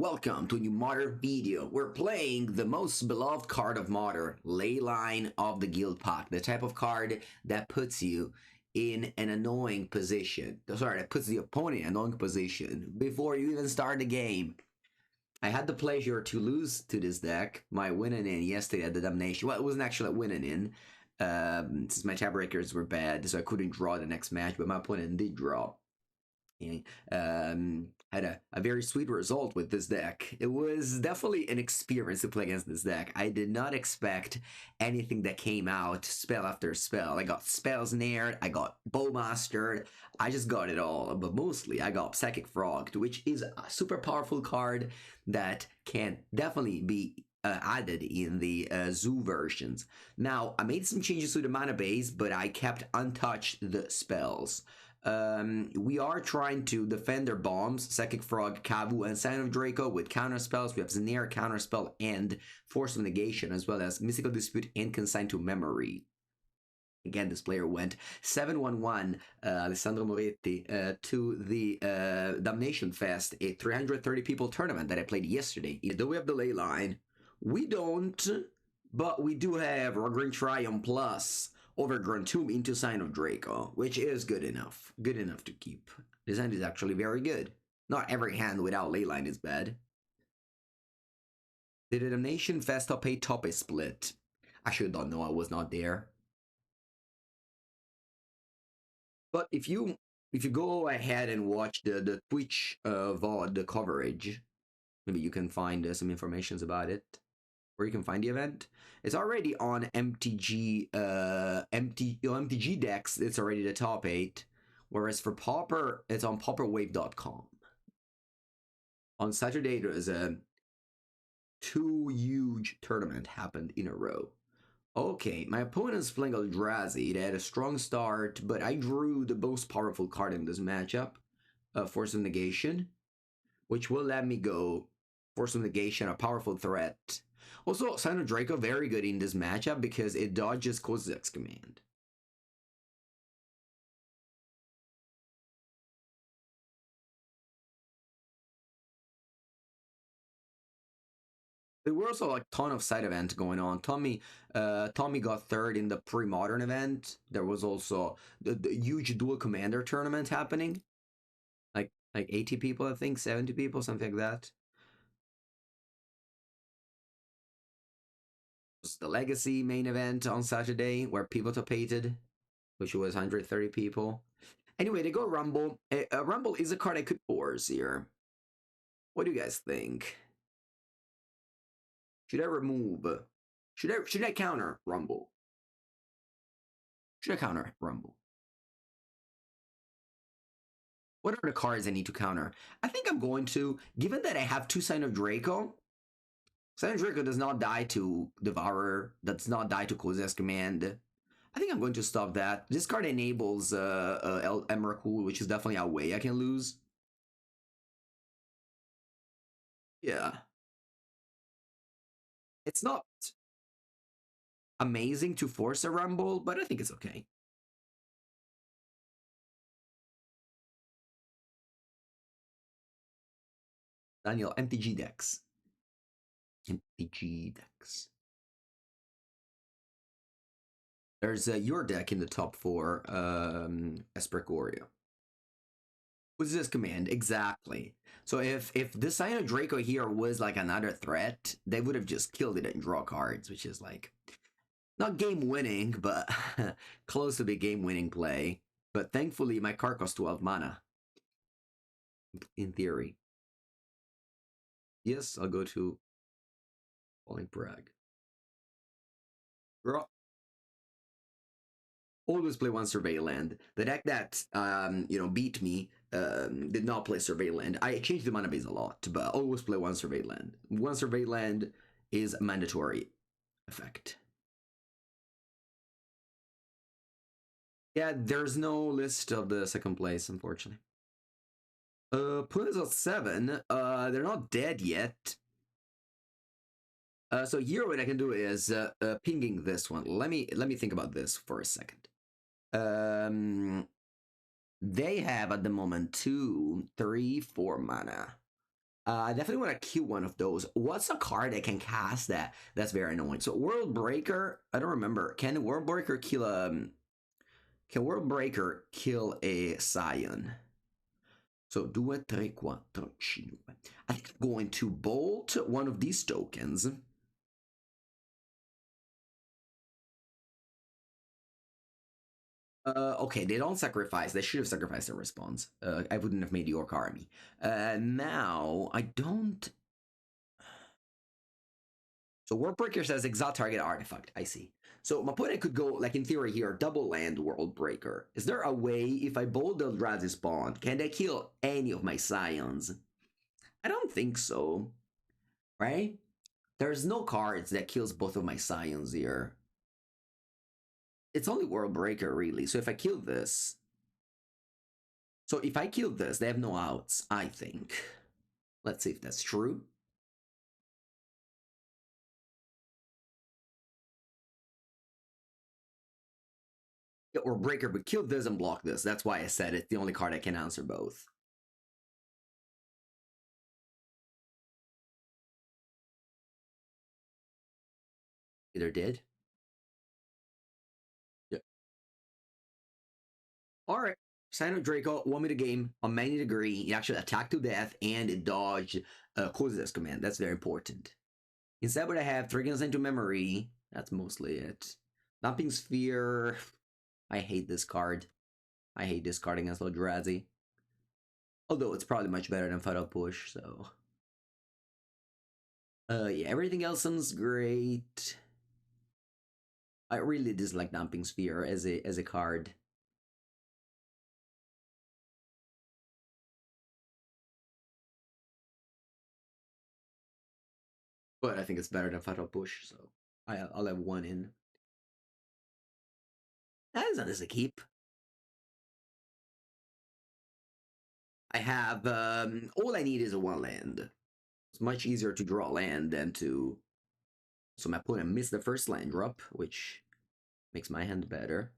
welcome to a new Modern video. We're playing the most beloved card of Modern, Leyline of the Guild Pack, the type of card that puts you in an annoying position. Sorry, that puts the opponent in an annoying position before you even start the game. I had the pleasure to lose to this deck, my winning in yesterday at the Damnation. Well, it wasn't actually a winning in, since my tiebreakers were bad, so I couldn't draw the next match, but my opponent did draw. Had a very sweet result with this deck. It was definitely an experience to play against this deck. I did not expect anything that came out spell after spell. I got spells nared, I got Bowmastered, I just got it all, but mostly I got Psychic Frog, which is a super powerful card that can definitely be added in the zoo versions. Now, I made some changes to the mana base, but I kept untouched the spells. We are trying to defend their bombs, Psychic Frog, Kavu, and Sign of Draco with counter spells. We have Snare, counter spell, and Force of Negation, as well as Mystical Dispute and Consign to Memory. Again, this player went 7-1-1, Alessandro Moretti, to the Damnation Fest, a 330 people tournament that I played yesterday. Though we have the ley line, we don't, but we do have Rockgreen Triumph Plus over Gruntomb into Sign of Draco, which is good enough. Good enough to keep. This hand is actually very good. Not every hand without Leyline is bad. Did the Damnation Fest top 8 top a split? I should not know, I was not there. But if you go ahead and watch the Twitch VOD coverage, maybe you can find some information about it. Where you can find the event. It's already on MTG decks. It's already the top 8, whereas for Pauper, it's on pauperwave.com. On Saturday, there was a 2 huge tournament happened in a row. Okay, my opponent's playing Eldrazi. They had a strong start, but I drew the most powerful card in this matchup, Force of Negation, which will let me go Force of Negation, a powerful threat. Also, Sign of Draco, very good in this matchup because it dodges Kozak's command. There were also like a ton of side events going on. Tommy got third in the pre-modern event. There was also the huge dual commander tournament happening. Like 80 people, I think, 70 people, something like that. The Legacy main event on Saturday where people topated, which was 130 people. Anyway, they go Rumble. Rumble is a card I could force here. What do you guys think? Should I remove? Should I counter Rumble? Should I counter Rumble? What are the cards I need to counter? I think I'm going to, given that I have 2 Sign of Draco. Sign of Draco does not die to Devourer, does not die to Kozak's command. I think I'm going to stop that. This card enables Emrakul, which is definitely a way I can lose. Yeah. It's not amazing to force a Rumble, but I think it's okay. Daniel, MTG decks. MTG decks. There's your deck in the top 4, Esprecorio. What's this command? Exactly. So if the Sign of Draco here was like another threat, they would have just killed it and draw cards, which is like, not game-winning, but close to be game-winning play. But thankfully, my card costs 12 mana. In theory. Yes, I'll go to Falling Prague. Draw. Always play 1 Survey Land. The deck that beat me did not play Survey Land. I changed the mana base a lot, but always play 1 Survey Land. 1 Survey Land is a mandatory effect. Yeah, there's no list of the second place, unfortunately. Put us at 7. They're not dead yet. So here what I can do is pinging this one. Let me think about this for a second. They have at the moment 2, 3, 4 mana. I definitely want to kill one of those. What's a card that can cast that? That's very annoying. So World Breaker, I don't remember. Can World Breaker kill Can World Breaker kill a Scion? So 2, 3, 4, 5. I think I'm going to bolt one of these tokens. Okay, they don't sacrifice. They should have sacrificed their response. I wouldn't have made the Orc army. Now, I don't... So Worldbreaker says exile target artifact. I see. So my opponent could go, like in theory here, double land Worldbreaker. Is there a way, if I bolt the Eldrazi spawn, can they kill any of my Scions? I don't think so. Right? There's no cards that kills both of my Scions here. It's only Worldbreaker, really. So if I kill this... So if I kill this, they have no outs, I think. Let's see if that's true. Yeah, or Breaker would kill this and block this. That's why I said it's the only card I can answer both. Either did. Yeah. Alright. Sign of Draco won me the game on many degree. He actually attacked to death and it dodged Kozilek's command. That's very important. Instead, what I have, Triggers into memory. That's mostly it. Dumping Sphere. I hate this card. I hate discarding as Eldrazi. Although it's probably much better than Fatal Push, so. Yeah, everything else sounds great. I really dislike Dumping Sphere as a card. But I think it's better than Fatal Push, so I'll have one in. That is not as a keep. I have all I need is a one land. It's much easier to draw land than to. So my opponent missed the first land drop, which makes my hand better.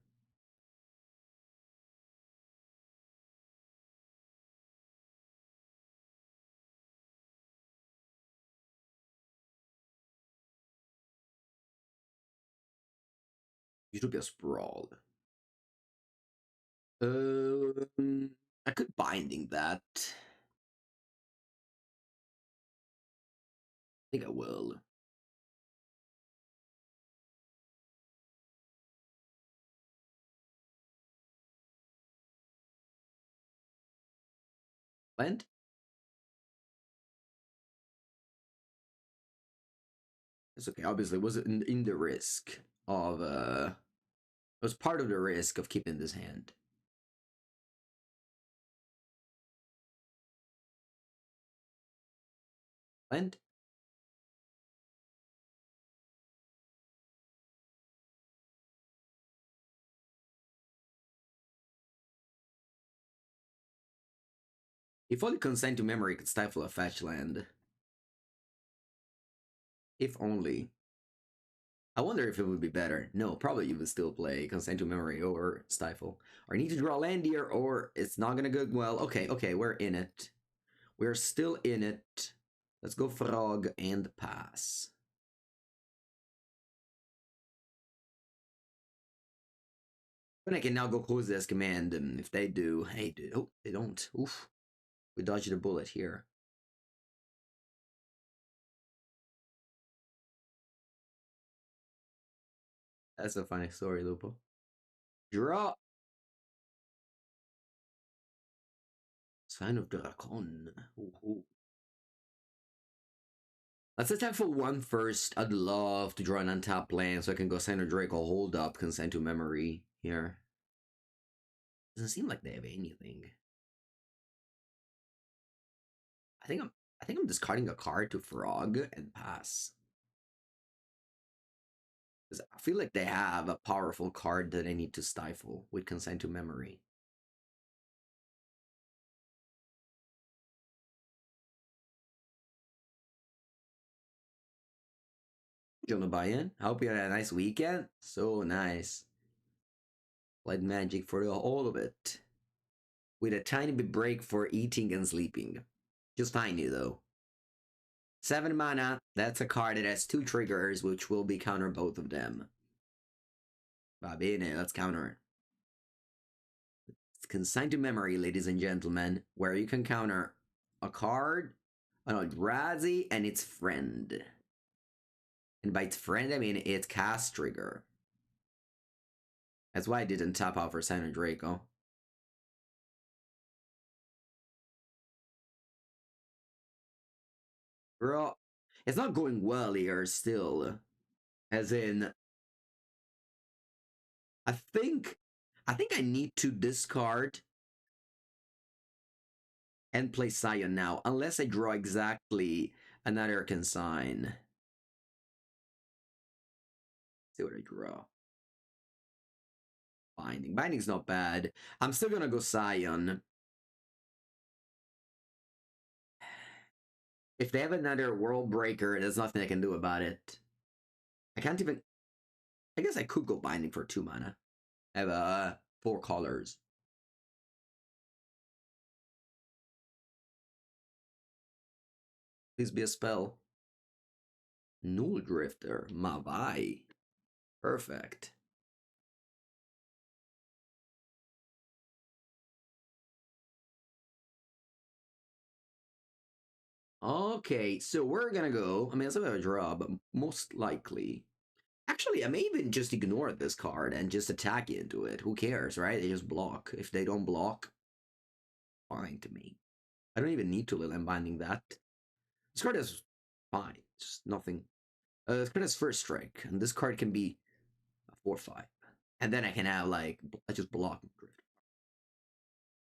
Utopia Sprawl. I could binding that. I think I will. Land? It's okay. Obviously, it was in the risk of it was part of the risk of keeping this hand. Land? If only Consent to Memory could stifle a fetch land. If only. I wonder if it would be better. No, probably you would still play Consent to Memory or Stifle. Or I need to draw land here, or it's not gonna go well. Okay, we're in it. We're still in it. Let's go Frog and pass. But I can now go close this command, and if they do, hey, oh, they don't. Oof. We dodged a bullet here. That's a funny story, Lupo. Draw. Sign of Dracon. Ooh. Let's attack for one first. I'd love to draw an untapped land so I can go Sign of Draco, hold up, Consent to Memory here. Doesn't seem like they have anything. I think I'm discarding a card to Frog and pass. Because I feel like they have a powerful card that I need to stifle with Consent to Memory. You wanna buy in? I hope you had a nice weekend. So nice. Played Magic for all of it. With a tiny bit break for eating and sleeping. Just tiny though. 7 mana. That's a card that has 2 triggers, which will be counter both of them. Va bene, let's counter it. It's consigned to memory, ladies and gentlemen, where you can counter a card, an Eldrazi, and its friend. And by its friend, I mean its cast trigger. That's why I didn't tap out for Silent Draco. Girl, it's not going well here still. As in, I think I need to discard and play Scion now, unless I draw exactly another consign. Let's see what I draw. Binding. Binding's not bad. I'm still gonna go Scion. If they have another World Breaker, there's nothing I can do about it. I can't even... I guess I could go Binding for 2 mana. I have 4 colors. Please be a spell. Null Drifter. Mavai. Perfect. Okay, so we're gonna go... I mean, it's a bit of a draw, but most likely... Actually, I may even just ignore this card and just attack into it. Who cares, right? They just block. If they don't block, fine to me. I don't even need to let them binding that. This card is fine. It's just nothing. This card has first strike, and this card can be a 4/5. And then I can have, like, I just block.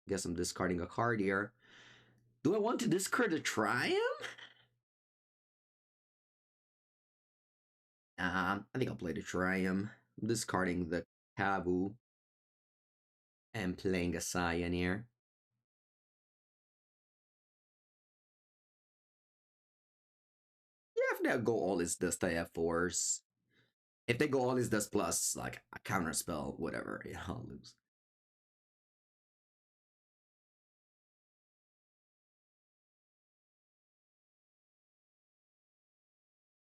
Guess I'm discarding a card here. Do I want to discard a Triumph? I think I'll play the Triumph. I'm discarding the Kabu and playing a Scion here. Yeah, if they go all is dust, I have 4s. If they go all is dust plus, like, a counter spell, whatever, yeah, I'll lose.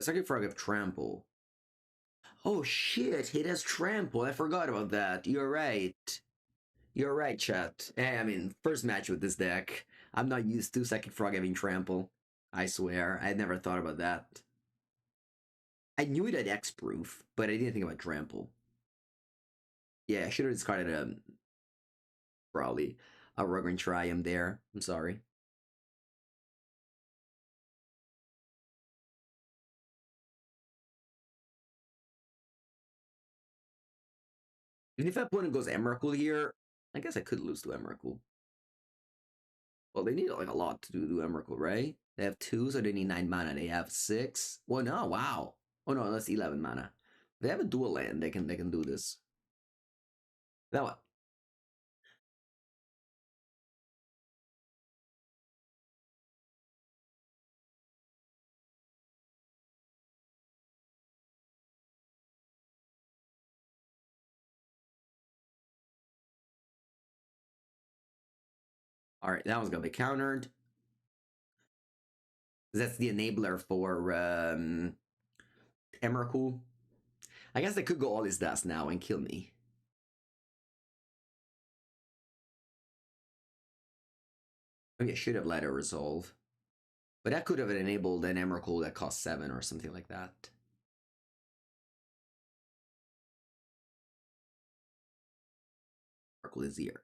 Second frog of Trample. Oh shit, it has Trample. I forgot about that. You're right. You're right, chat. I mean, first match with this deck. I'm not used to Second Frog having Trample. I swear. I never thought about that. I knew it had X-Proof, but I didn't think about Trample. Yeah, I should have discarded probably a Rugran Triumph there. I'm sorry. Even if opponent goes Emrakul here, I guess I could lose to Emrakul. Well, they need like a lot to do Emrakul, right? They have 2, so they need 9 mana. They have 6. Well, no, wow. Oh no, that's 11 mana. They have a dual land. They can do this. Now what? All right, that one's gonna be countered. That's the enabler for Emrakul. I guess they could go all his dust now and kill me. Maybe I should have let it resolve. But that could have enabled an Emrakul that costs 7 or something like that. Emrakul is here.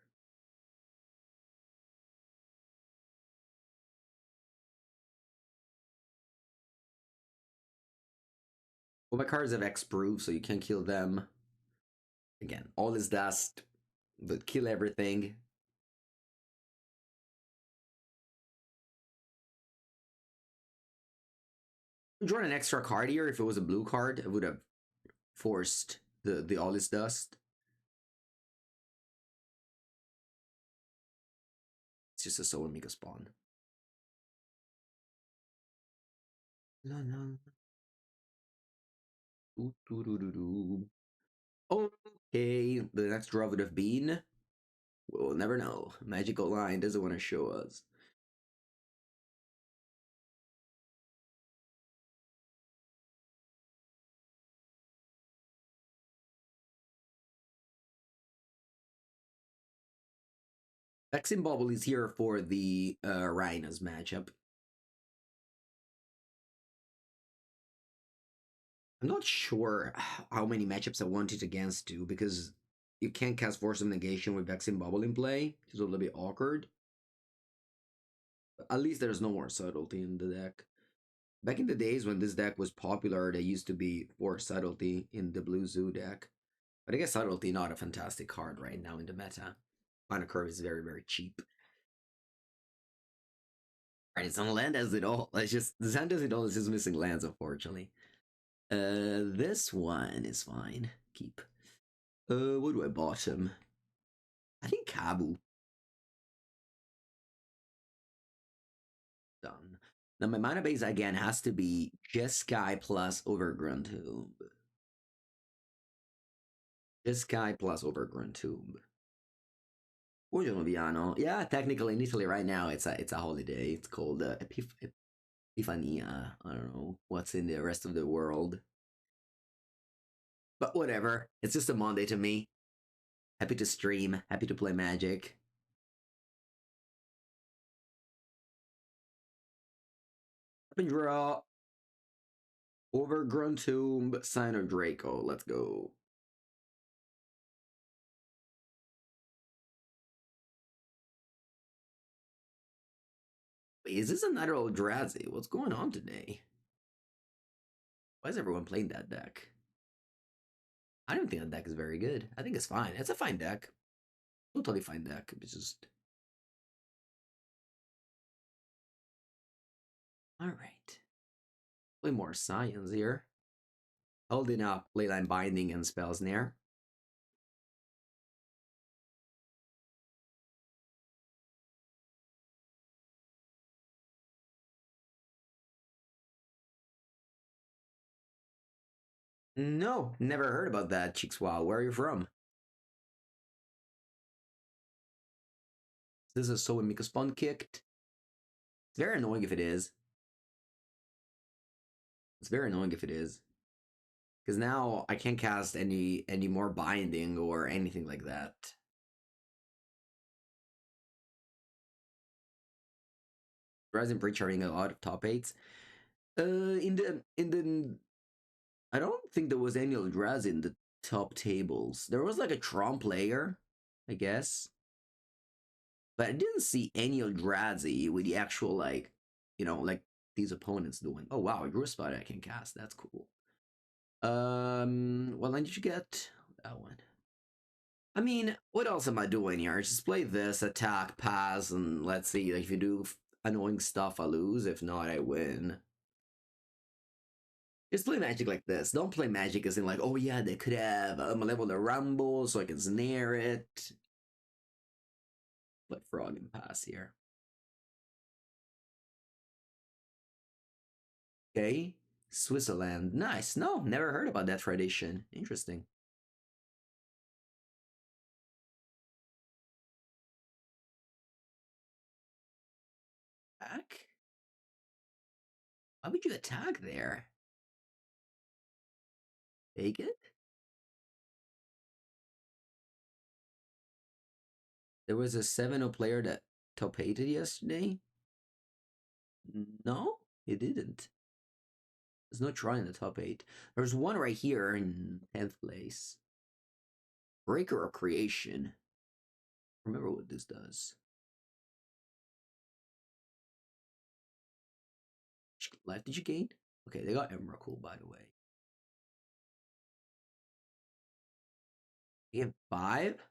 Well, my cards have X-Proof, so you can't kill them. Again, all his dust, but kill everything. Drawn an extra card here. If it was a blue card, I would have forced the all his dust. It's just a Soul Mega spawn. No, no. Okay, the next draw would have been. We'll never know. Magical Line doesn't want to show us. Vexing Bubble is here for the Rhinos matchup. I'm not sure how many matchups I wanted against do because you can't cast Force of Negation with Vexing Bubble in play. It's a little bit awkward. But at least there's no more subtlety in the deck. Back in the days when this deck was popular, there used to be Force Subtlety in the Blue Zoo deck. But I guess Subtlety not a fantastic card right now in the meta. Mana Curve is very, very cheap. Right, it's on land as it all. It's just the hand as it all is just missing lands, unfortunately. This one is fine. Keep. What do I bottom? I think Kabu. Done. Now my mana base again has to be Jeskai plus Overgrown Tomb. Jeskai plus Overgrown Tomb. Buongiorno Viano. Yeah, technically in Italy right now it's a holiday. It's called Epifania. I don't know what's in the rest of the world. But whatever. It's just a Monday to me. Happy to stream. Happy to play Magic. Up and draw. Overgrown Tomb. Sign of Draco. Let's go. Wait, is this another Eldrazi? What's going on today? Why is everyone playing that deck? I don't think that deck is very good. I think it's fine. It's a fine deck. Totally fine deck. It's just... Alright. Play more science here. Holding up Leyline Binding and Spell Snare. No, never heard about that, Chixwa. Where are you from? This is so when Mika Spawn kicked. It's very annoying if it is. It's very annoying if it is. Because now I can't cast any more binding or anything like that. Rising Breach are a lot of top 8s. In the I don't think there was any Eldrazi in the top tables. There was like a Tron player, I guess. But I didn't see any Eldrazi with the actual, like, you know, like these opponents doing. Oh wow, I drew a spot I can cast. That's cool. What line did you get? That one. I mean, what else am I doing here? Just play this, attack, pass, and let's see. Like, if you do annoying stuff, I lose. If not, I win. Just play Magic like this. Don't play Magic as in like, oh yeah, they could have a level to rumble so I can snare it. But frog and pass here. Okay. Switzerland. Nice. No, never heard about that tradition. Interesting. Attack? Why would you attack there? Take it? There was a 7-0 player that top 8'd yesterday? No, he didn't. There's no try in the top 8. There's one right here in 10th place. Breaker or Creation. Remember what this does. Which life did you gain? Okay, they got Emrakul, by the way. They have 5?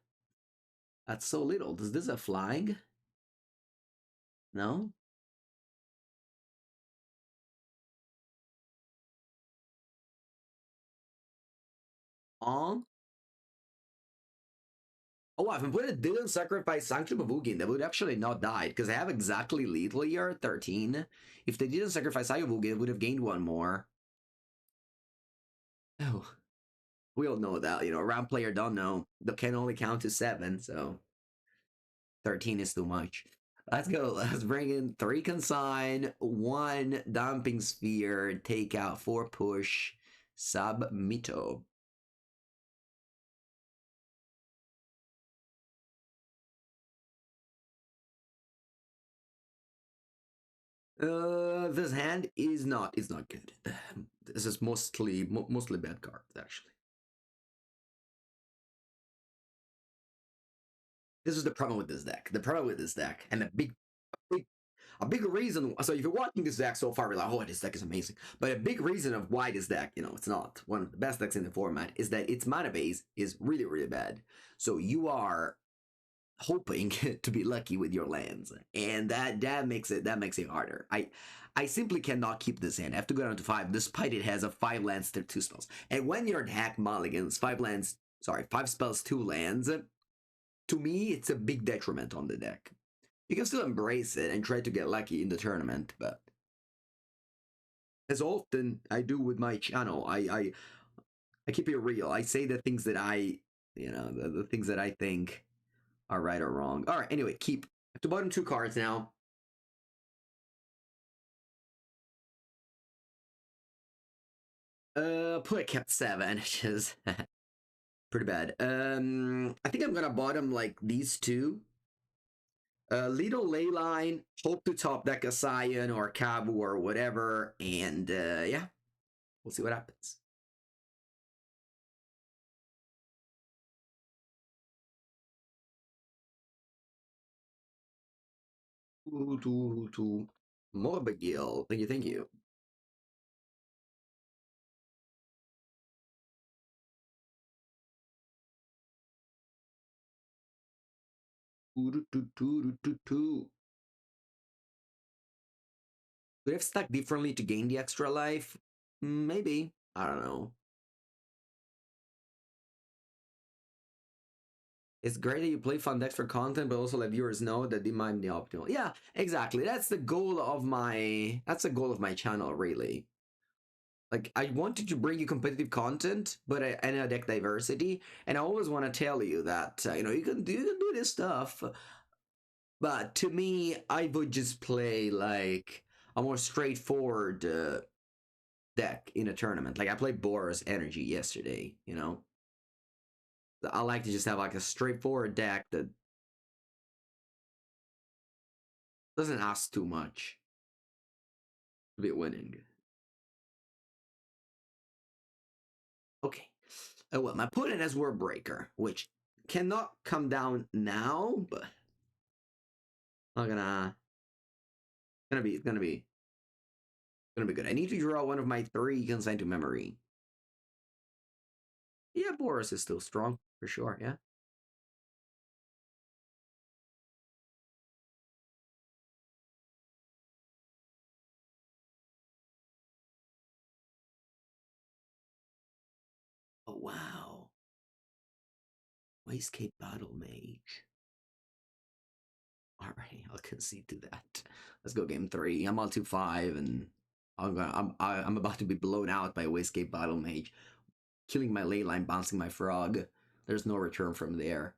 That's so little. Does this have flying? No? On? Oh, if it didn't sacrifice Sanctum of Ugin, they would actually not die, because they have exactly lethal here, 13. If they didn't sacrifice Sanctum of Ugin, they would have gained one more. Oh. We all know that, you know, round player don't know. They can only count to 7, so 13 is too much. Let's go. Let's bring in 3 consign, 1 dumping sphere, take out 4 push, submito. This hand is not good. This is mostly bad cards actually. This is the problem with this deck. The problem with this deck, and a big reason. So if you're watching this deck so far, you're like, oh, this deck is amazing. But a big reason of why this deck, it's not one of the best decks in the format, is that its mana base is really, really bad. So you are hoping to be lucky with your lands, and that makes it harder. I simply cannot keep this hand. I have to go down to 5, despite it has a 5 lands, 2 spells. And when your deck mulligans 5 spells, 2 lands, to me, it's a big detriment on the deck. You can still embrace it and try to get lucky in the tournament, but as often I do with my channel, I keep it real. I say the things that the things that I think are right or wrong. All right, anyway, keep the bottom 2 cards now. Put a kept 7, which is pretty bad. I think I'm gonna bottom like these 2. Little Leyline, hope to top deck a Scion or Kabu or whatever, and yeah, we'll see what happens. Morbagil, thank you. Could have stacked differently to gain the extra life? Maybe. I don't know. It's great that you play fun decks for content, but also let viewers know that they might be optimal. Yeah, exactly. That's the goal of my channel, really. Like, I wanted to bring you competitive content, but and a deck diversity. And I always want to tell you that you can do this stuff. But to me, I would just play like a more straightforward deck in a tournament. Like I played Boros Energy yesterday. I like to just have like a straightforward deck that doesn't ask too much to be winning. Okay. Oh well, my opponent has Word Breaker, which cannot come down now, but I'm gonna be good. I need to draw one of my 3 consigned to memory. Yeah, Boros is still strong for sure. Yeah. Oh wow. Wastecape Battle Mage. Alright, I'll concede to that. Let's go game 3. I'm on 2-5 and I'm about to be blown out by a Wastecape Battle Mage. Killing my ley line, bouncing my frog. There's no return from there.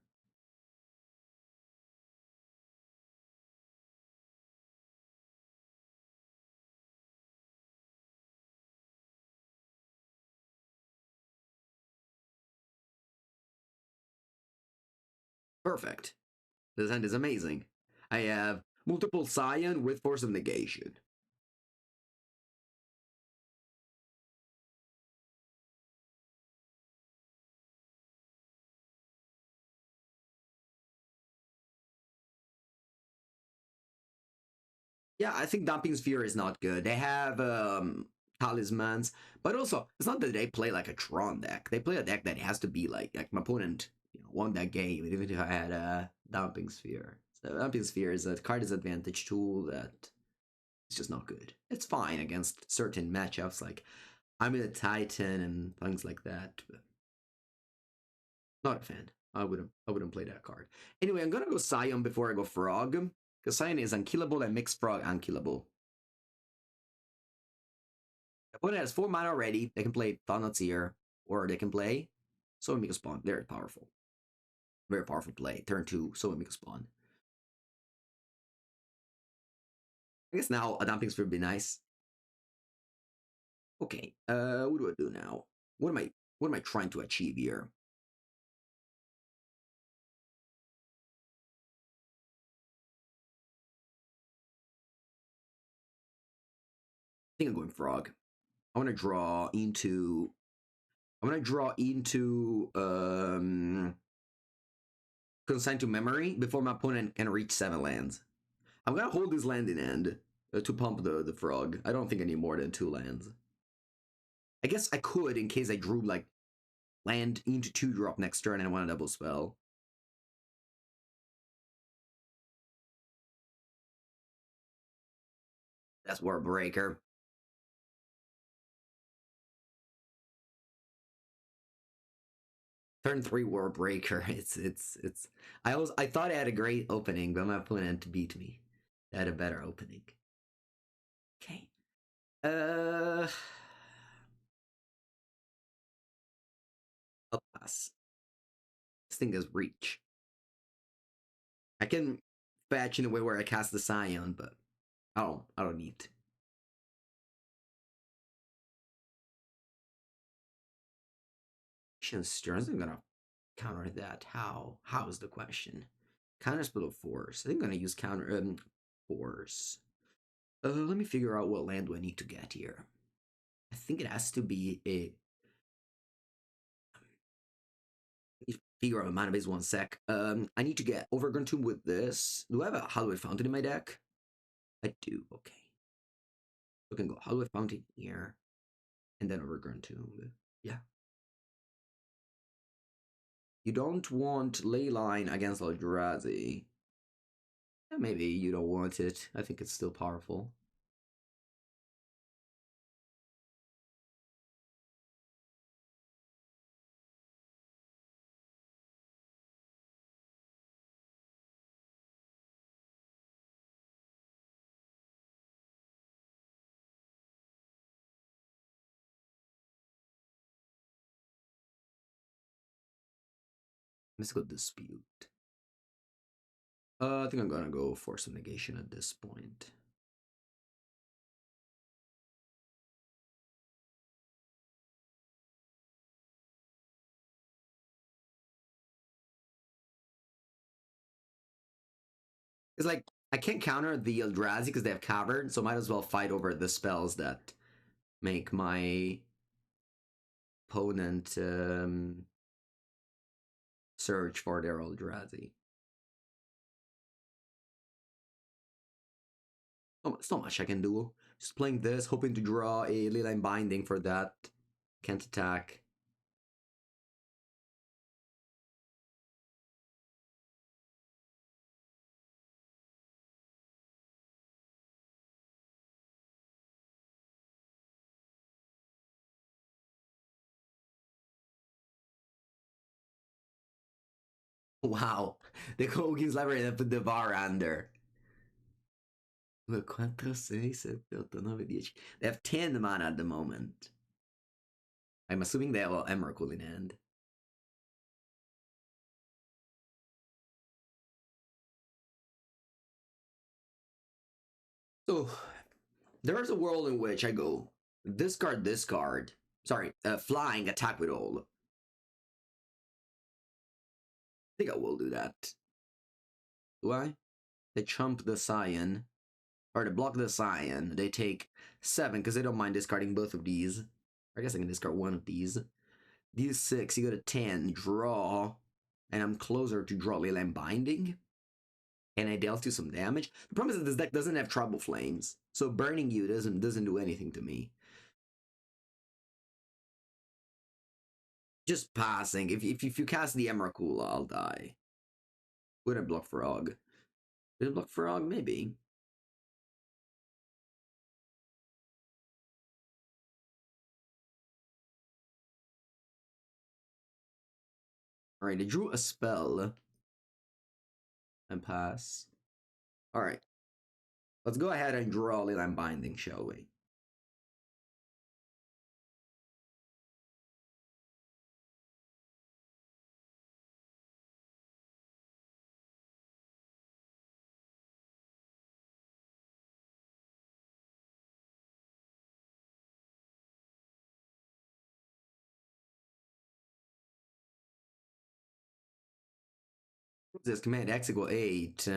Perfect. This hand is amazing. I have multiple Scion with Force of Negation. Yeah, I think Dumping Sphere is not good. They have talismans, but also it's not that they play like a Tron deck. They play a deck that has to be like my opponent won that game, even if I had a Dumping Sphere. So Dumping Sphere is a card disadvantage tool that it's just not good. It's fine against certain matchups like I'm in a Titan and things like that, but not a fan. I wouldn't play that card. Anyway, I'm gonna go Scion before I go Frog. Because Scion is unkillable and makes Frog unkillable. The opponent has 4 mana already. They can play Thanatir, or they can play Soul Spawn. Very powerful. Very powerful play. Turn 2, Soul Spawn. I guess now a Dumping Sphere would be nice. Okay, what do I do now? What am I trying to achieve here? think I'm going frog. I want to draw into. I want to draw into consign to memory before my opponent can reach 7 lands. I'm gonna hold this land in hand to pump the frog. I don't think I need more than 2 lands. I guess I could in case I drew like land into 2-drop next turn and I want a double spell. That's War Breaker. Turn 3 War Breaker. It's. I thought I had a great opening, but my opponent beat me. I had a better opening. Okay. I'll pass. This thing does reach. I can fetch in a way where I cast the Scion, but I don't need to. Stearns, I'm gonna counter that. How? How is the question? Counter spell of force. I think I'm gonna use counter force. Let me figure out what land do I need to get here. I think it has to be a. Figure out my mana base 1 sec. I need to get Overgrown Tomb with this. Do I have a Hallowed Fountain in my deck? I do. Okay. So I can go Hallowed Fountain here, and then Overgrown Tomb. Yeah. You don't want Leyline against Eldrazi. Yeah, maybe you don't want it. I think it's still powerful. Mystical Dispute. I think I'm gonna go for some negation at this point. It's like I can't counter the Eldrazi because they have Cavern, so might as well fight over the spells that make my opponent search for their Eldrazi. Oh, it's not much I can do. Just playing this, hoping to draw a Leyline Binding for that. Can't attack. Wow, the Kogan's Library put the bar under. 2, 4, 6, 7, 8, 9, 10. They have 10 mana at the moment. I'm assuming they have Emrakul in hand. So, there's a world in which I go discard. Sorry, flying attack with all. I think I will do that. Do I? They chump the Scion. Or they block the Scion. They take 7 because they don't mind discarding both of these. I guess I can discard one of these. These 6, you go to 10, draw. And I'm closer to draw Leyline Binding. And I dealt you some damage. The problem is that this deck doesn't have Trouble Flames. So burning you doesn't do anything to me. Just passing. If you cast the Emrakul, I'll die. Would I block Frog? Did I block Frog? Maybe. Alright, I drew a spell. And pass. Alright. Let's go ahead and draw Leyline Binding, shall we? This command X equal 8.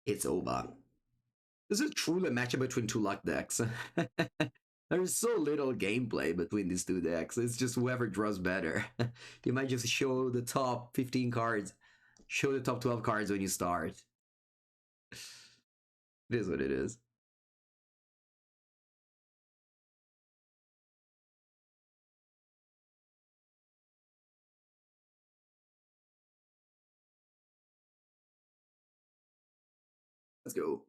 It's over. This is truly a matchup between two luck decks. There's so little gameplay between these two decks. It's just whoever draws better. You might just show the top 15 cards, show the top 12 cards when you start. It is what it is. Let's go.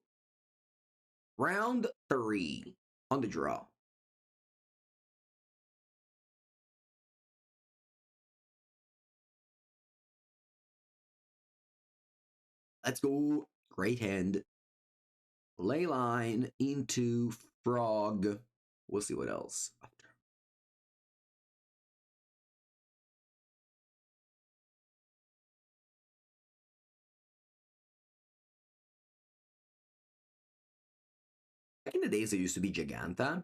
Round 3 on the draw. Let's go. Great hand. Leyline into Frog. We'll see what else. Back in the days, it used to be Giganta.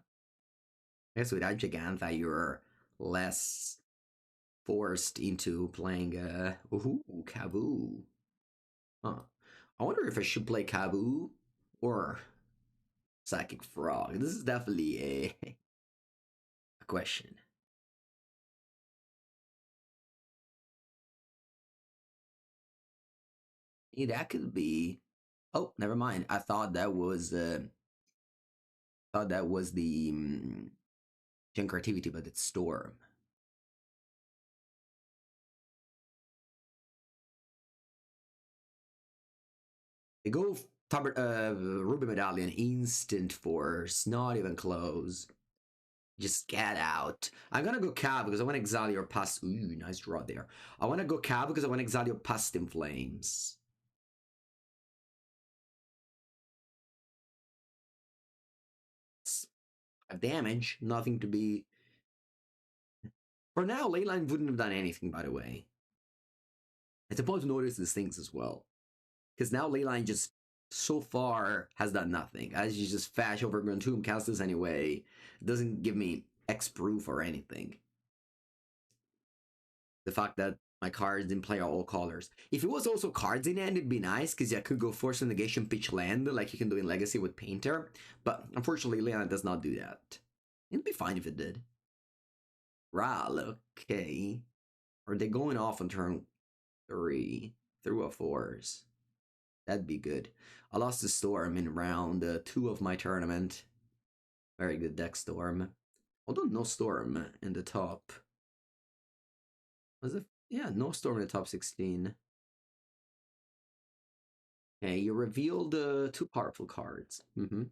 I guess without Giganta, you're less forced into playing ooh, Kaboo. Huh. I wonder if I should play Kaboo or Psychic Frog. This is definitely a question. Yeah, that could be. Oh, never mind. I thought that was the Gen Creativity, but it's Storm. They go Ruby Medallion, instant force, not even close. Just get out. I'm gonna go Cab because I want to exile your past. Ooh, nice draw there. I want to go Cab because I want to exile your past in flames. Damage, nothing to be. For now, Leyline wouldn't have done anything, by the way. It's important to notice these things as well. Because now Leyline just so far has done nothing. As you just fash over Grantum, cast this anyway. It doesn't give me X proof or anything. The fact that my cards didn't play all colors. If it was also cards in hand, it'd be nice, because I could go Force of Negation, pitch land, like you can do in Legacy with Painter. But unfortunately, Leyline does not do that. It'd be fine if it did. Ral, okay. Are they going off on turn 3 through a 4s? That'd be good. I lost the Storm in round 2 of my tournament. Very good deck Storm. Although no Storm in the top. Was it? Yeah, no Storm in the top 16. Okay, you revealed 2 powerful cards. I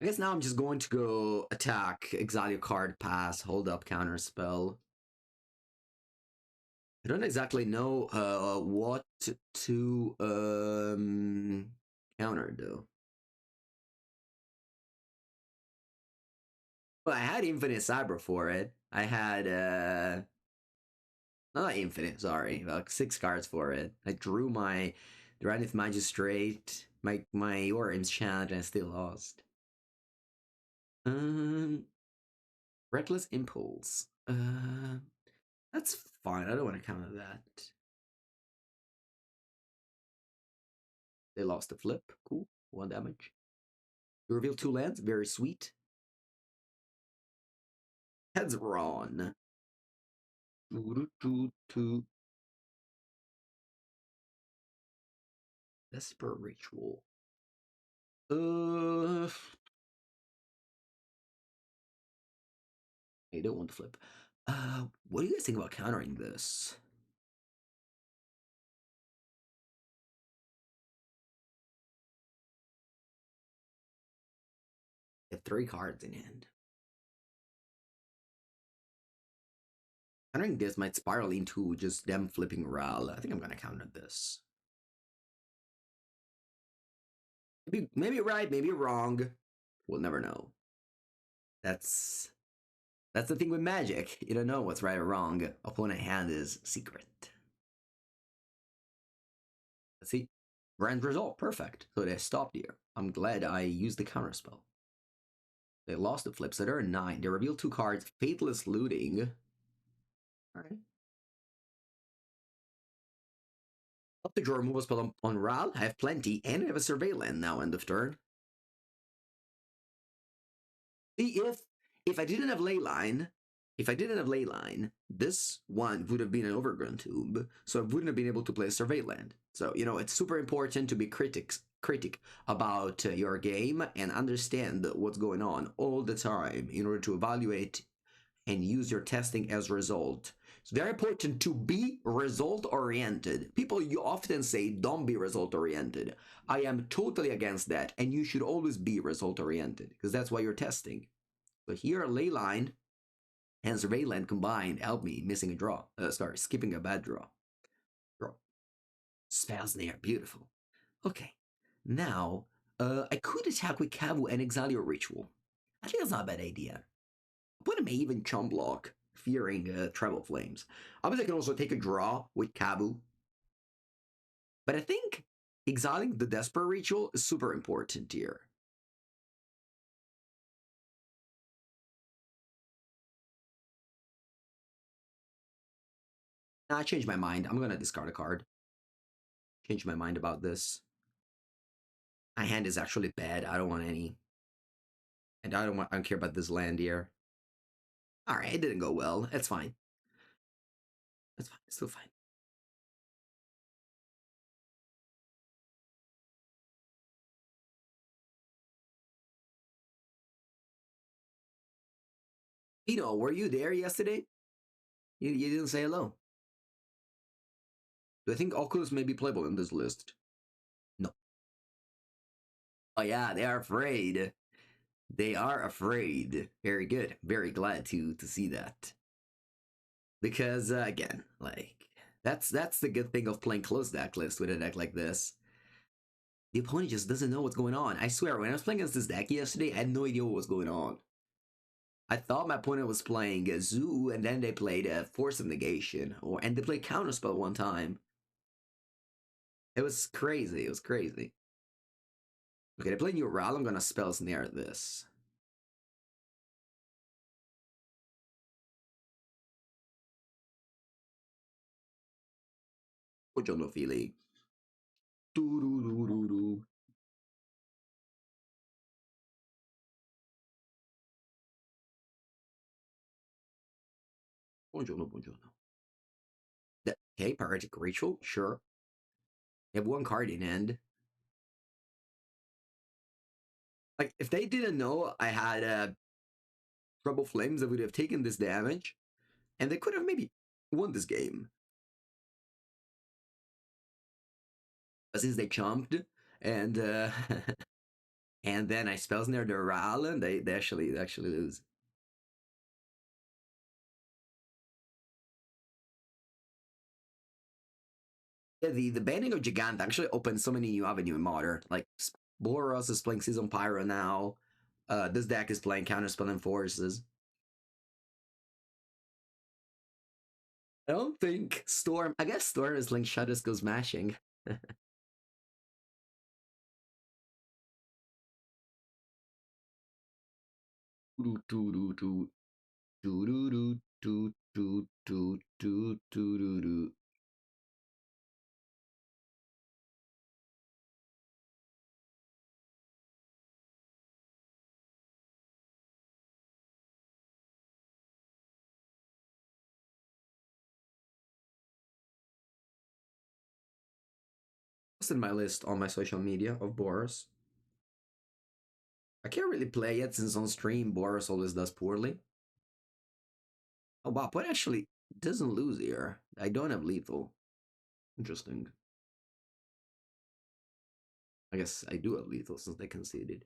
guess now I'm just going to go attack, exile your card, pass, hold up, counter spell. I don't exactly know what to counter though. Well, I had Infinite Cyber for it. I had not Infinite, sorry, like 6 cards for it. I drew my Dranith Magistrate, my Orange Challenge, and I still lost. Reckless Impulse. That's fine. I don't want to counter that. They lost the flip. Cool. 1 damage. You reveal 2 lands. Very sweet. Heads Ron. Desperate Ritual. I don't want to flip. What do you guys think about countering this? I have 3 cards in hand. Countering this might spiral into just them flipping Ral. I think I'm gonna counter this. Maybe right, maybe wrong. We'll never know. That's the thing with Magic. You don't know what's right or wrong. Opponent hand is secret. Let's see. Grand result, perfect. So they stopped here. I'm glad I used the counterspell. They lost the flip, so they're 9. They revealed 2 cards. Faithless Looting. Alright. Up to draw removal spell on Ral. I have plenty, and I have a Surveillance now end of turn. See, if I didn't have Leyline, this one would have been an Overgrown Tube, so I wouldn't have been able to play Surveillance. So, you know, it's super important to be critic about your game and understand what's going on all the time in order to evaluate and use your testing as a result. It's very important to be result oriented. People, you often say don't be result oriented. I am totally against that, and you should always be result oriented because that's why you're testing. So here, Leyline and Surveillance combined help me missing a draw. Sorry, skipping a bad draw. Draw. Spells there, beautiful. Okay, now I could attack with Kavu and exile your ritual. I think that's not a bad idea. Opponent may even chump block, fearing Tribal Flames. Obviously, I can also take a draw with Kabu. But I think exiling the Desperate Ritual is super important here. Nah, I changed my mind. I'm going to discard a card. Change my mind about this. My hand is actually bad. I don't want any. And I don't care about this land here. Alright, it didn't go well. It's fine. It's fine. It's still fine. Eno, were you there yesterday? You didn't say hello. Do I think Oculus may be playable in this list? No. Oh yeah, they are afraid. They are afraid. Very good. Very glad to see that. Because again, like that's the good thing of playing close deck list with a deck like this. The opponent just doesn't know what's going on. I swear, when I was playing against this deck yesterday, I had no idea what was going on. I thought my opponent was playing a Zoo, and then they played a Force of Negation, and they played Counterspell one time. It was crazy. It was crazy. Okay, they play New Ral. I'm gonna Spell Snare this. Buongiorno, Fili. Buongiorno, buongiorno. Okay, Paratic Ritual, sure. They have one card in hand. Like, if they didn't know I had Trouble Flames, I would have taken this damage, and they could have maybe won this game. But since they chomped, and and then I Spells near the Ral, and they actually lose. Yeah, the banning of Gigant actually opens so many new avenues in Modern. Like, Boros is playing Season Pyro now. This deck is playing Counterspell and Forces. I don't think Storm. I guess Storm is playing Shadows Go Smashing. In my list on my social media of Boros. I can't really play it since on stream Boros always does poorly. Oh wow, but actually doesn't lose here. I don't have lethal. Interesting. I guess I do have lethal since they conceded.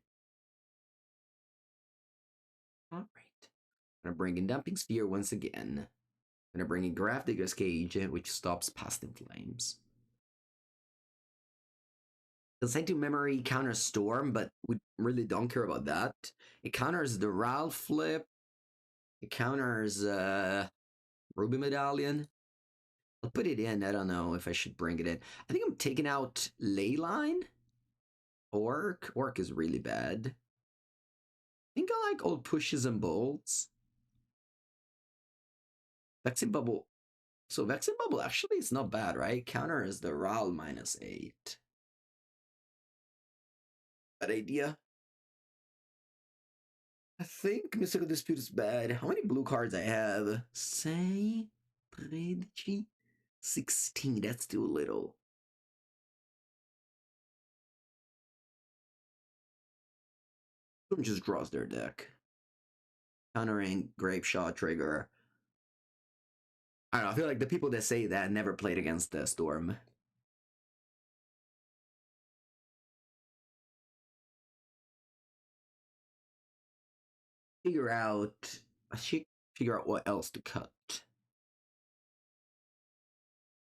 Alright. I'm gonna bring in Dumping Sphere once again. I'm gonna bring in Graph Digger's Cage, which stops Past in Flames. Consent to Memory counters Storm, but we really don't care about that. It counters the Ral flip. It counters Ruby Medallion. I'll put it in. I don't know if I should bring it in. I think I'm taking out Leyline. Orc. Orc is really bad. I think I like old pushes and bolts. Vexing Bubble So Vexen Bubble actually is not bad, right? Counter is the RAL -8. Bad idea. I think Mystical Dispute is bad. How many blue cards I have? Say, Predici, 16. That's too little. Someone just draws their deck. Countering, Grape Shot, Trigger. I don't know. I feel like the people that say that never played against the Storm. Figure out. I should figure out what else to cut.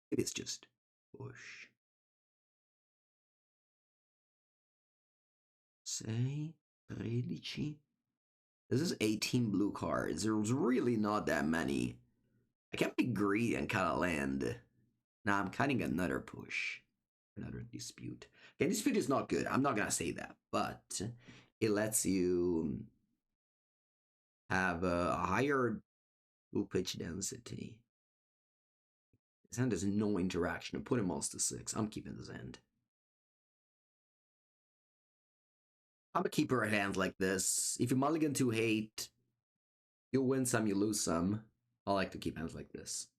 Maybe it's just push. Say, Predici. This is 18 blue cards. There's really not that many. I can't be greedy and cut a land. Nah, I'm cutting another push. Another dispute. Okay, dispute is not good. I'm not gonna say that, but it lets you have a higher pitch density. His hand has no interaction. Put him all to 6. I'm keeping his hand. I'm a keeper at hands like this. If you mulligan to hate, you win some, you lose some. I like to keep hands like this.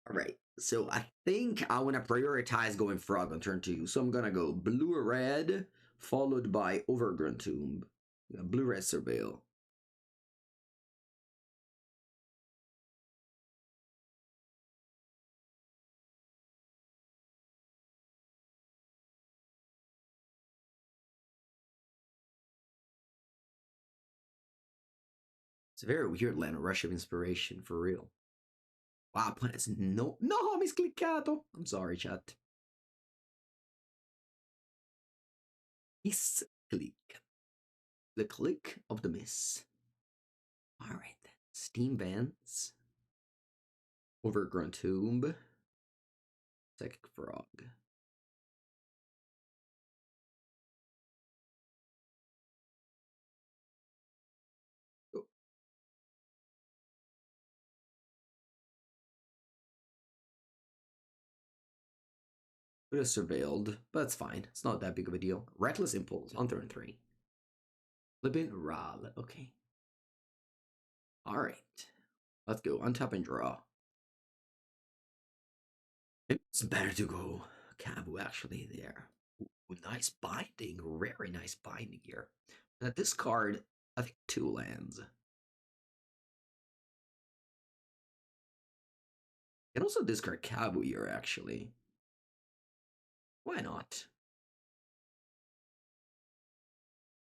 Alright, so I think I want to prioritize going frog on turn 2. So I'm gonna go blue or red, followed by Overgrown Tomb. Blue-red Surveil. It's a very weird land, a rush of inspiration, for real. Wow, opponent's no miscliccato. I'm sorry, chat. Misclick. The click of the miss. Alright then. Steam Vents. Overgrown Tomb. Psychic Frog. Oh. It is surveilled, but it's fine. It's not that big of a deal. Reckless Impulse on turn 3. Flippin' Ral. Okay. Alright. Let's go. Untap and draw. It's better to go Kabu actually there. Ooh, nice binding. Very nice binding here. This card, I think 2 lands. You can also discard Kabu here, actually. Why not?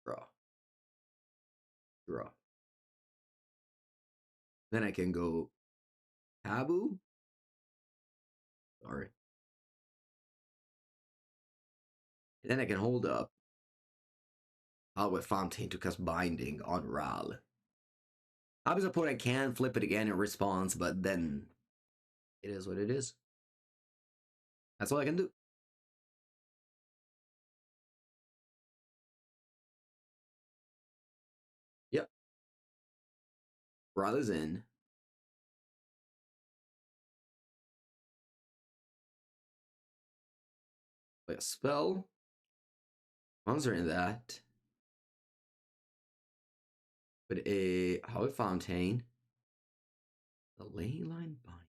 Draw. Draw. Then I can go Kabu. Sorry. And then I can hold up with Fontaine to cast Binding on Ral. Obviously, opponent can flip it again in response, but then it is what it is. That's all I can do. Yep. Ral is in. Play a spell. Monster in that. But a Howie Fontaine. The Leyline Bind.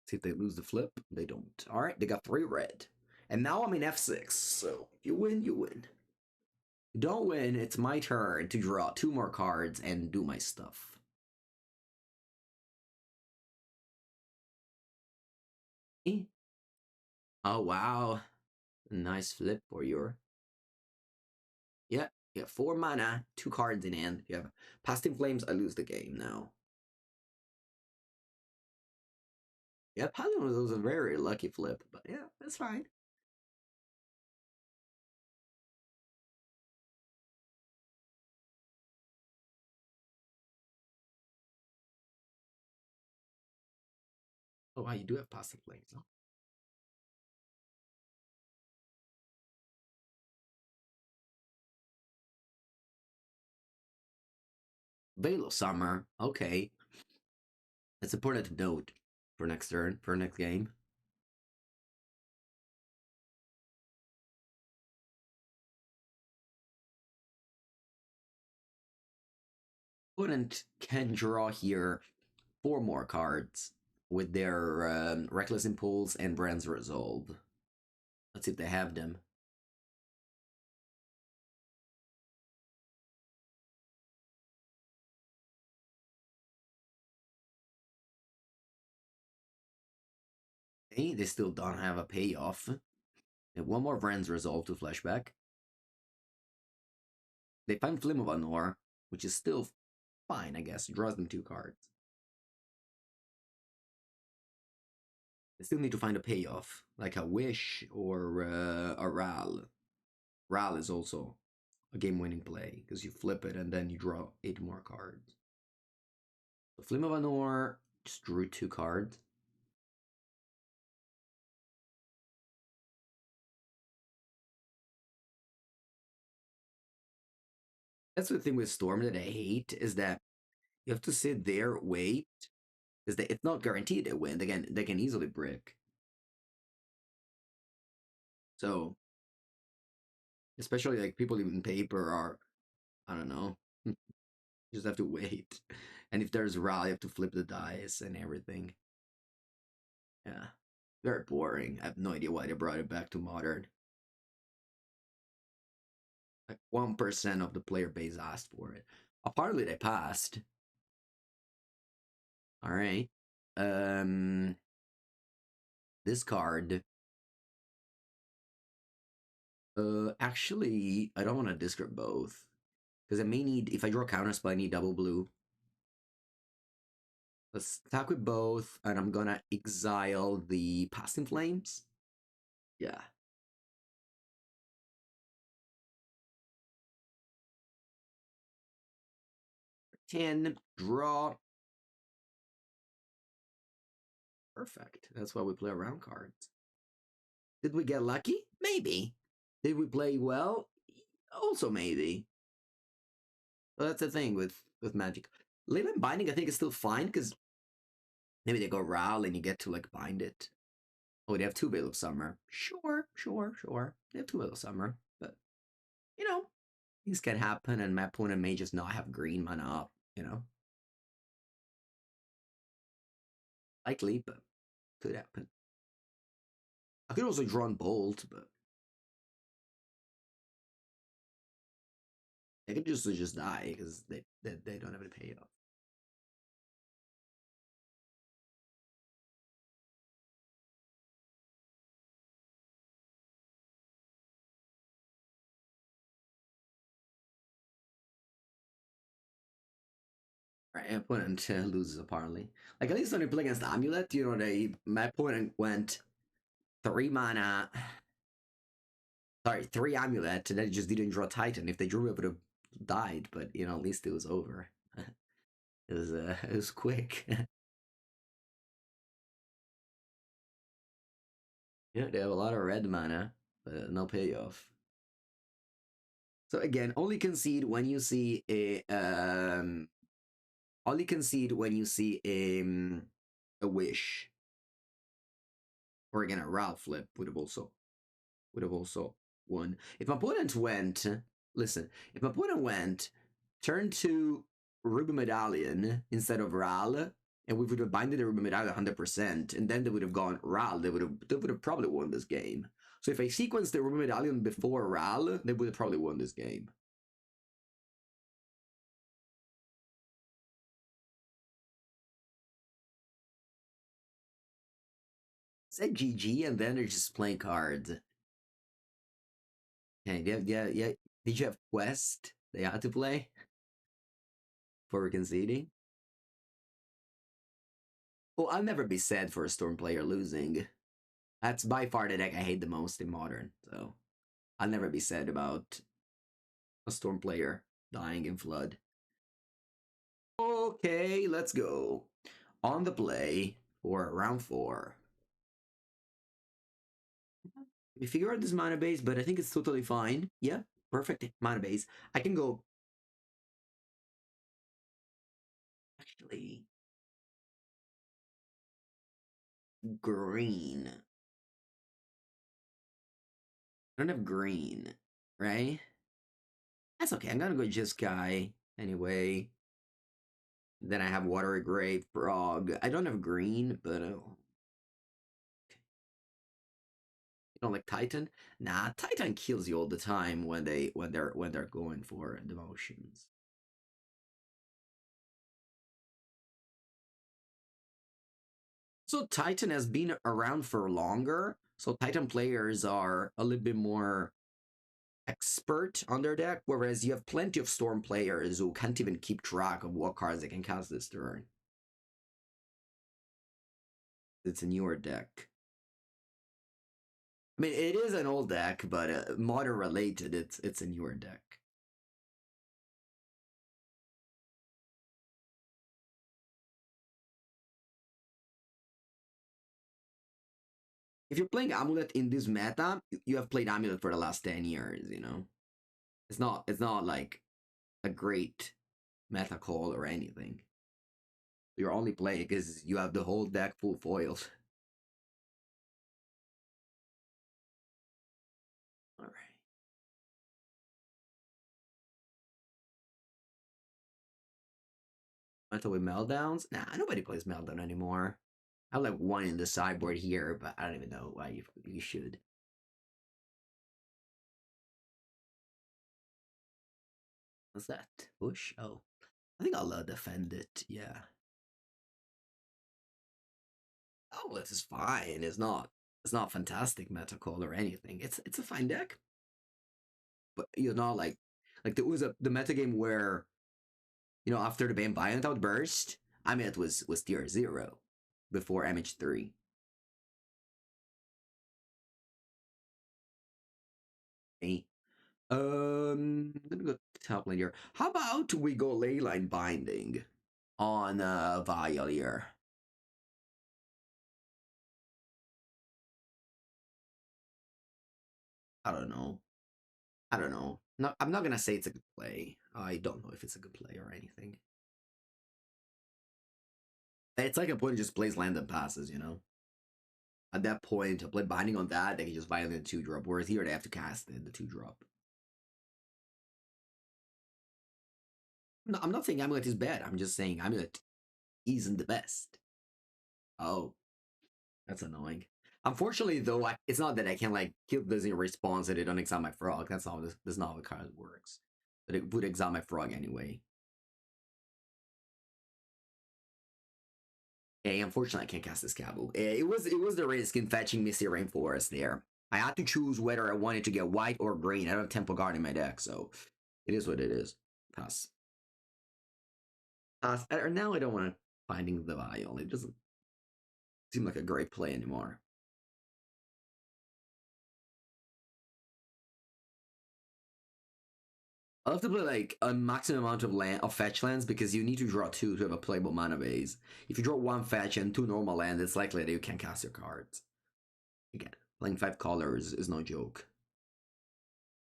See if they lose the flip. They don't. All right, they got 3 red. And now I'm in F6. So if you win, you win. You don't win, it's my turn to draw 2 more cards and do my stuff. Oh, wow. Nice flip for your... Yeah, you have 4 mana, 2 cards in hand. You have Past in Flames, I lose the game now. Yeah, Past in Flames was a very lucky flip, but yeah, that's fine. Oh, wow, you do have Past in Flames, huh? Veil of Summer. Okay. It's important to note for next turn, for next game. Opponent can draw here 4 more cards with their Reckless Impulse and Brand's Resolve. Let's see if they have them. Okay, they still don't have a payoff. They have 1 more Brand's Resolve to flashback. They find Flim of Anor, which is still fine, I guess. Draws them 2 cards. They still need to find a payoff, like a Wish or a Ral. Ral is also a game-winning play, because you flip it and then you draw 8 more cards. So Flim of Anor just drew 2 cards. That's the thing with Storm that I hate, is that you have to sit there, wait, because it's not guaranteed they win. They can easily brick. So, especially like people in paper are, I don't know, you just have to wait. And if there's Ral, you have to flip the dice and everything. Yeah, very boring. I have no idea why they brought it back to Modern. Like 1% of the player base asked for it. Apparently they passed. All right. This card. Actually, I don't want to discard both. Because I may need, if I draw counterspell, I need double blue. Let's attack with both, and I'm gonna exile the Past in Flames. Yeah. 10, draw. Perfect. That's why we play around cards. Did we get lucky? Maybe. Did we play well? Also maybe. But that's the thing with Magic. Leyland Binding, I think, is still fine, because maybe they go Ral and you get to, like, bind it. Oh, they have 2 Veil of Summer. Sure. They have 2 Veil of Summer. But, you know, things can happen, and my opponent may just not have green mana up, you know? Likely, but could happen. I could also draw on Bolt, but they could just die because they don't have any payoff. Right, my opponent loses apparently. Like, at least when you play against Amulet, you know, my opponent went 3 mana. Sorry, 3 Amulet, and then just didn't draw Titan. If they drew, it would have died, but, you know, at least it was over. It was quick. Yeah, they have a lot of red mana, but no payoff. So again, only concede when you see a wish. Or again, a Ralph flip would have also won. If my opponent went, listen, if my opponent went turn to Ruby Medallion instead of Ral, and we would have binded the Ruby Medallion 100%, and then they would have gone Ral, they would have probably won this game. So if I sequenced the Ruby Medallion before Ral, they would have probably won this game. Said GG, and then they're just playing cards. Okay, yeah. Did you have Quest they had to play for conceding? Well, I'll never be sad for a Storm player losing. That's by far the deck I hate the most in Modern, so I'll never be sad about a Storm player dying in Flood. Okay, let's go. On the play for round 4. We figure out this mana base, but I think it's totally fine. Yeah, perfect mana base. I can go exactly. Green. I don't have green, right? That's okay. I'm gonna go just guy anyway. Then I have watery grave frog. I don't have green, but you don't like Titan? Nah, Titan kills you all the time when they're going for the motions. So Titan has been around for longer. So Titan players are a little bit more expert on their deck, whereas you have plenty of Storm players who can't even keep track of what cards they can cast this turn. It's a newer deck. I mean, it is an old deck, but modern related, it's a newer deck. If you're playing Amulet in this meta, you have played Amulet for the last 10 years, you know? It's not like a great meta call or anything. You're only playing because you have the whole deck full foils. Alright. Meta with meltdowns? Nah, nobody plays meltdown anymore. I have like one in the sideboard here, but I don't even know why you should. What's that? Bush? Oh. I think I'll defend it, yeah. Oh, this is fine. It's not fantastic meta call or anything. It's a fine deck. But you're not like there was the meta game where, after the Bane Violent Outburst, I mean it was tier 0 before MH3. Hey. I'm gonna go top lane here. How about we go Leyline Binding on Vial here? I don't know. I don't know. No, I'm not gonna say it's a good play. I don't know if it's a good play or anything. It's like a point just plays land and passes, you know? At that point, to play Binding on that, they can just violate the 2-drop, whereas here they have to cast the 2-drop. No, I'm not saying Amulet is bad, I'm just saying Amulet isn't the best. Oh, that's annoying. Unfortunately, though, it's not that I can like kill doesn't response and it don't exile my frog. That's not how the card works. But it would exile my frog anyway. Hey, unfortunately, I can't cast this Cabu. It was the risk in fetching Misty Rainforest there. I had to choose whether I wanted to get white or green. I don't have Temple Guard in my deck, so it is what it is. Pass. Pass. Or now I don't want to finding the vial. It doesn't seem like a great play anymore. I'll have to play like a maximum amount of fetch lands because you need to draw 2 to have a playable mana base. If you draw 1 fetch and 2 normal land, it's likely that you can't cast your cards. Again, playing 5 colors is no joke.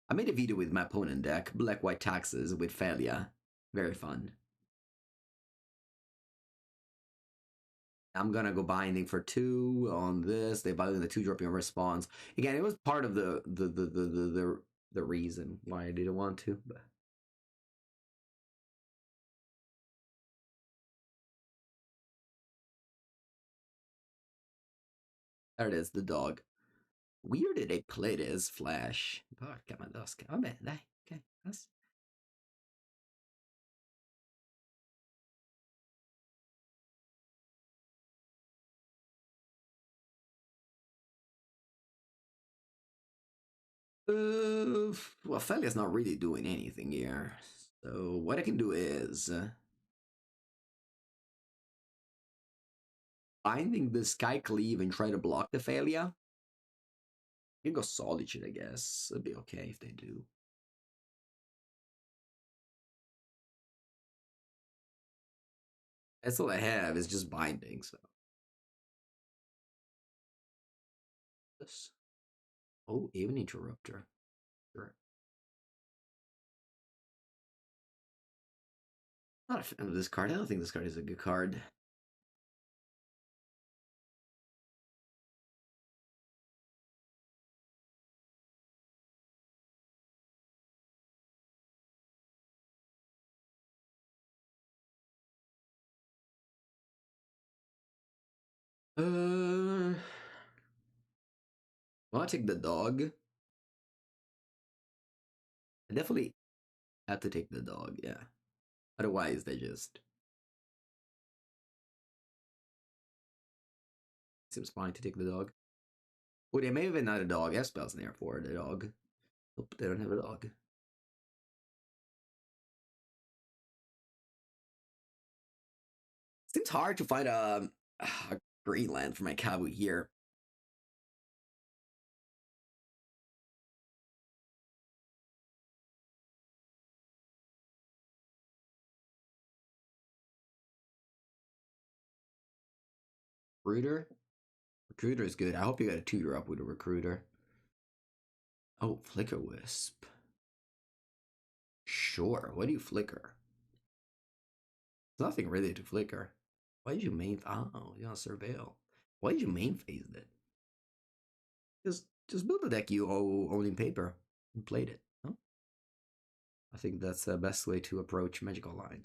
I made a video with my opponent deck, Black White Taxes with Failure. Very fun. I'm gonna go binding for 2 on this. They value the 2-drop in response. Again, it was part of the reason why I didn't want to, but there it is, the dog. Weird that they play this Flash. Porca madosca. Vabbè, dai. Okay. That's... Well, Felia's not really doing anything here. So what I can do is binding the Sky Cleave and try to block the Failure. You can go Solitude, I guess. It'd be okay if they do. That's all I have is just binding, so. This. Oh, even Interrupter. Sure. Not a fan of this card. I don't think this card is a good card. I'll take the dog. I definitely have to take the dog, yeah. Otherwise, they just seems fine to take the dog. Oh, they may have not a dog. Have spells in there for the dog. Nope, they don't have a dog. Seems hard to find a green land for my Kabu here. Recruiter? Recruiter is good. I hope you got a 2-drop with a recruiter. Oh, Flicker Wisp. Sure. What do you flicker? There's nothing really to flicker. Why did you main? Oh, you want to surveil. Why did you main phase it? Just build a deck you own in paper and played it. No? I think that's the best way to approach Magic Online.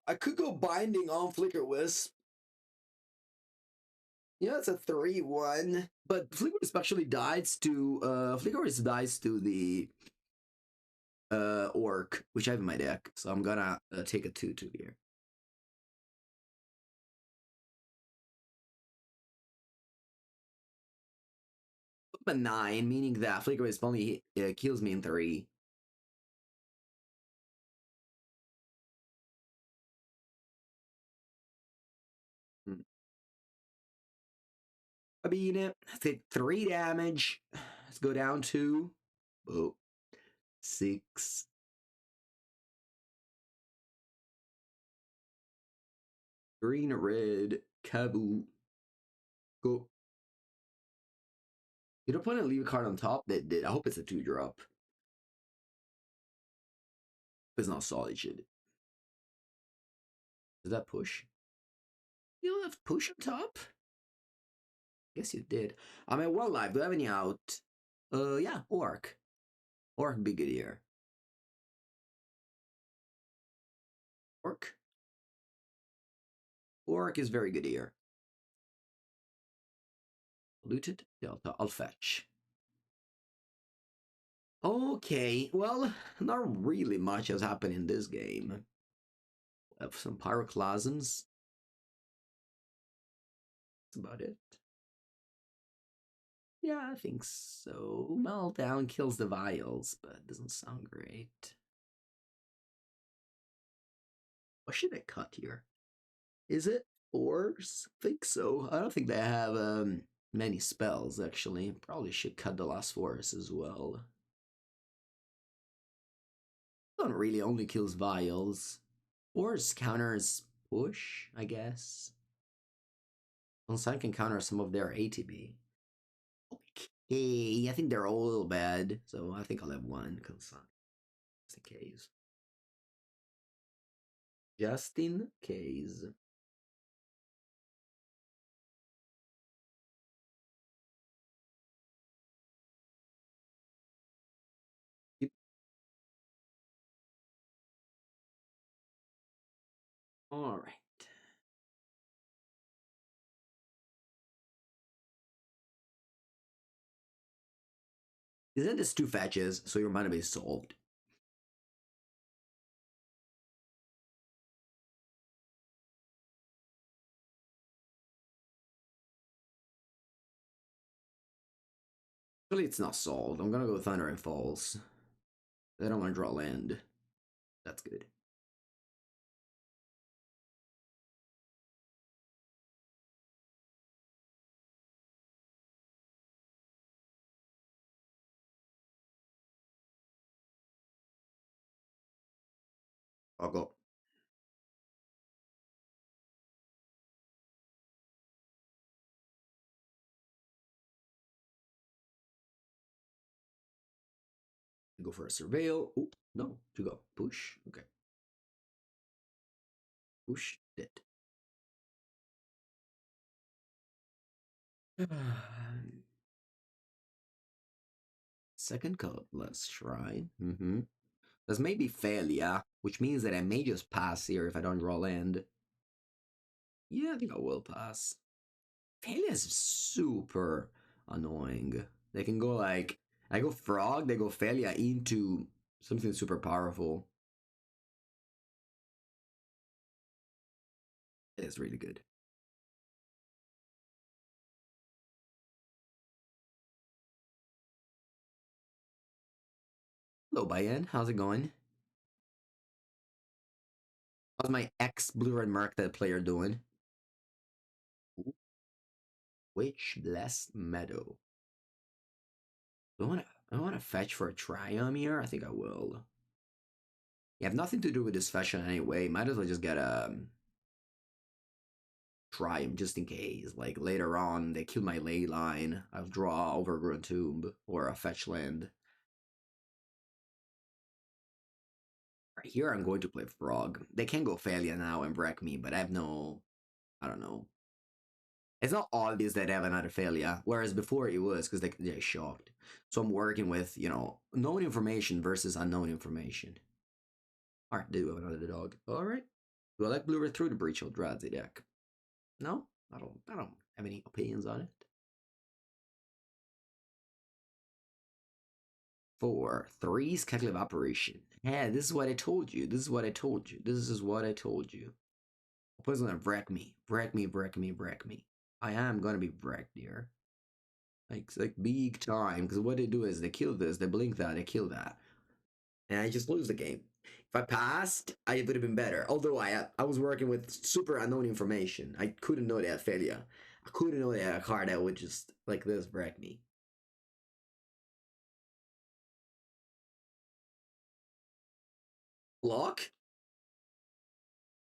I could go binding on Flicker Wisp. Yeah, it's a 3-1. But Flicker Wisp actually dies to Flicker Wisp dies to the Orc, which I have in my deck. So I'm gonna take a 2-2 here. A 9, meaning that Flicker Wisp only kills me in 3. I mean, I take 3 damage. Let's go down to 6. Green, red, Kabu. Go. You don't want to leave a card on top that did. I hope it's a 2-drop. It's not solid shit. Does that push? You have push on top? Yes, you did. I'm at 1 life. Do I have any out? Yeah, Orc. Orc be good here. Orc? Orc is very good here. Looted Delta. I'll fetch. Okay, well, not really much has happened in this game. We have some pyroclasms. That's about it. Yeah, I think so. Meltdown kills the vials, but it doesn't sound great. What should I cut here? Is it force? I think so. I don't think they have many spells, actually. Probably should cut the last force as well. Don't really only kills vials. Force counters push, I guess. Consign can counter some of their ATB. Okay, I think they're all a little bad, so I think I'll have 1 consign. Just in case. Just in case. Yep. All right. Isn't this 2 fetches, so your mana base solved? Actually, it's not solved. I'm gonna go Thunder and Falls. I don't want to draw land. That's good. I'll go. Go for a surveil. Oh, no, to go. Push. Okay. Push it. Second Cutlass Shrine. Mm-hmm. That's maybe failure, which means that I may just pass here if I don't draw land. Yeah, I think I will pass. Failure is super annoying. They can go like, I go Frog, they go Failure into something super powerful. It's really good. Hello, Bayan. How's it going? How's my ex Blue Red Market player doing? Witch Blessed Meadow. I want to fetch for a Triumph here. I think I will. You have nothing to do with this fashion anyway. Might as well just get a Triumph just in case. Like later on, they kill my ley line. I'll draw Overgrown Tomb or a fetch land. Right here, I'm going to play Frog. They can go Failure now and wreck me, but I have no. I don't know. It's not obvious that I have another failure, whereas before it was because they're shocked. So I'm working with, known information versus unknown information. Alright, do have another dog. Alright. Do I like Blue Red through the Breach Eldrazi deck? No? I don't have any opinions on it. 4. 3 Schedule Evaporation. Yeah, this is what I told you. This is what I told you. This is what I told you. Opponent's gonna wreck me. Wreck me, wreck me, wreck me. I am gonna be wrecked here. Like big time. Because what they do is they kill this, they blink that, they kill that. And I just lose the game. If I passed, I would have been better. Although I was working with super unknown information. I couldn't know they had failure. I couldn't know they had a card that would just like this wreck me. Block?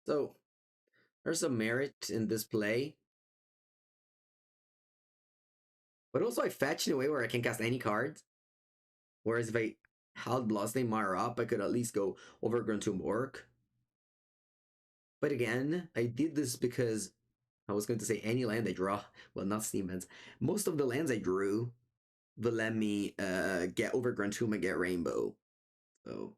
So there's some merit in this play. But also I fetch in a way where I can cast any cards. Whereas if I held Bloodstained Mire up, I could at least go Overgrown Tomb Orc. But again, I did this because I was going to say any land I draw. Well, not Steam Vents. Most of the lands I drew will let me get Overgrown Tomb and get Rainbow. So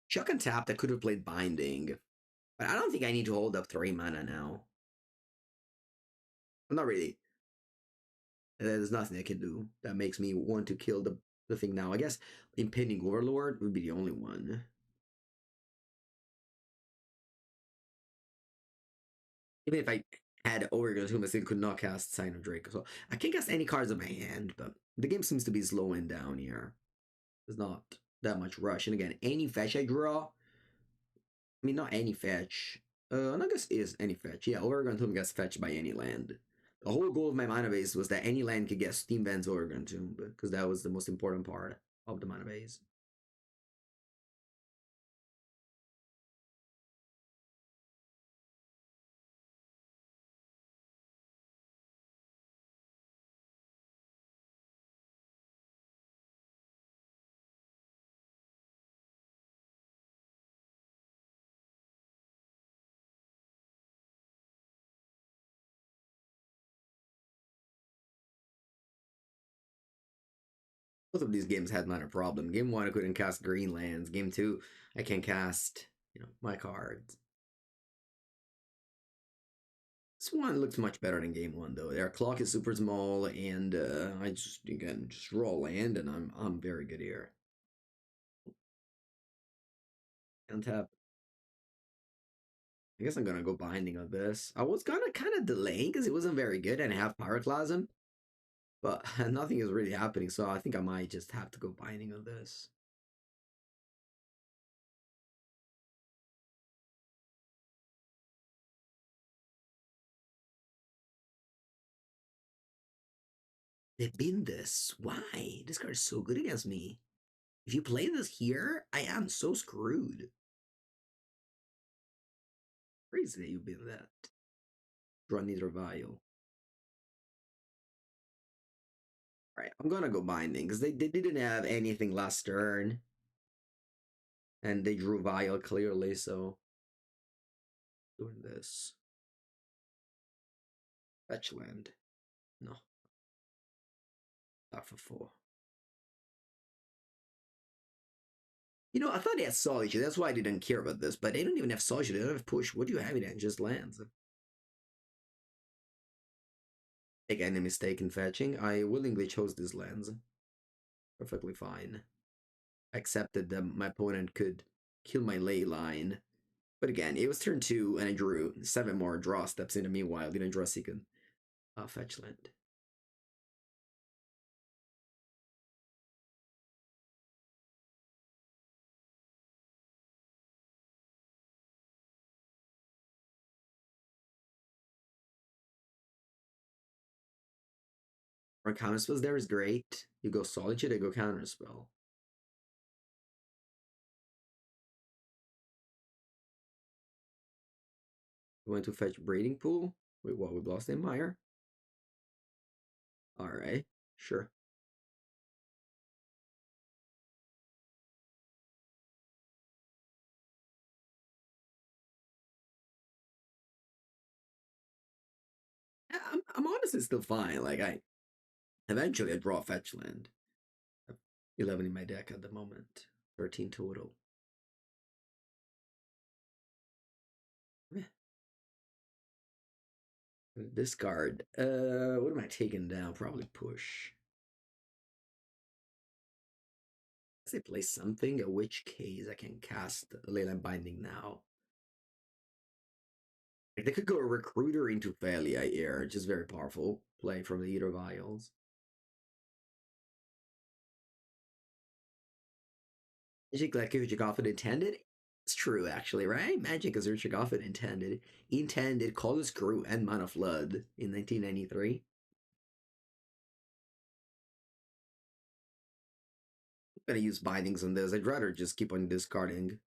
Chuck and Tap that could have played Binding. But I don't think I need to hold up 3 mana now. Not really. There's nothing I can do that makes me want to kill the thing now. I guess Impending Overlord would be the only one. Even if I had Overgrown Tomb, I still could not cast Sign of Drake. So I can cast any cards in my hand, but the game seems to be slowing down here. There's not that much rush. And again, any fetch I draw, I mean, not any fetch. I guess is any fetch. Yeah, Overgrown Tomb gets fetched by any land. The whole goal of my mana base was that any land could get Steam Vents Overgrown Tomb, because that was the most important part of the mana base. Both of these games had not a problem. Game 1, I couldn't cast green lands. Game 2, I can cast, my cards. This one looks much better than game 1, though. Their clock is super small, and I just, again, just draw land, and I'm very good here. And tap. I guess I'm gonna go Binding on this. I was gonna kind of delay because it wasn't very good, and I have Pyroclasm, but nothing is really happening, so I think I might just have to go Binding on this. They've been this. Why? This card is so good against me. If you play this here, I am so screwed. Crazy that you've been that. Draw neither vial. Alright, I'm gonna go binding, because they didn't have anything last turn. And they drew vial clearly, so doing this. Fetch land. No. Not for 4. You know, I thought they had Solitude, that's why I didn't care about this, but they don't even have Solitude, they don't have Push. What do you have in it? Just lands. Again, a mistake in fetching. I willingly chose these lands. Perfectly fine. I accepted that my opponent could kill my ley line. But again, it was turn 2, and I drew 7 more draw steps in the meanwhile. Didn't draw a second fetch land. Or counterspells there is great. You go Solitude, I go counterspell. We went to fetch Breeding Pool. Wait, what? We've lost Empire? Alright, sure. I'm honestly still fine. Like, eventually I draw a fetch land. I have 11 in my deck at the moment. 13 total. Yeah. Discard. What am I taking down? Probably push. Let's say play something, in which case I can cast Leyline Binding now. They could go Recruiter into Thalia here, which is very powerful. Play from the Eater Vials. Magic like Uchigoffin intended? It's true, actually, right? Magic is Uchigoffin intended. Intended Call Screw and Mana Flood in 1993. I'm gonna use bindings on this. I'd rather just keep on discarding.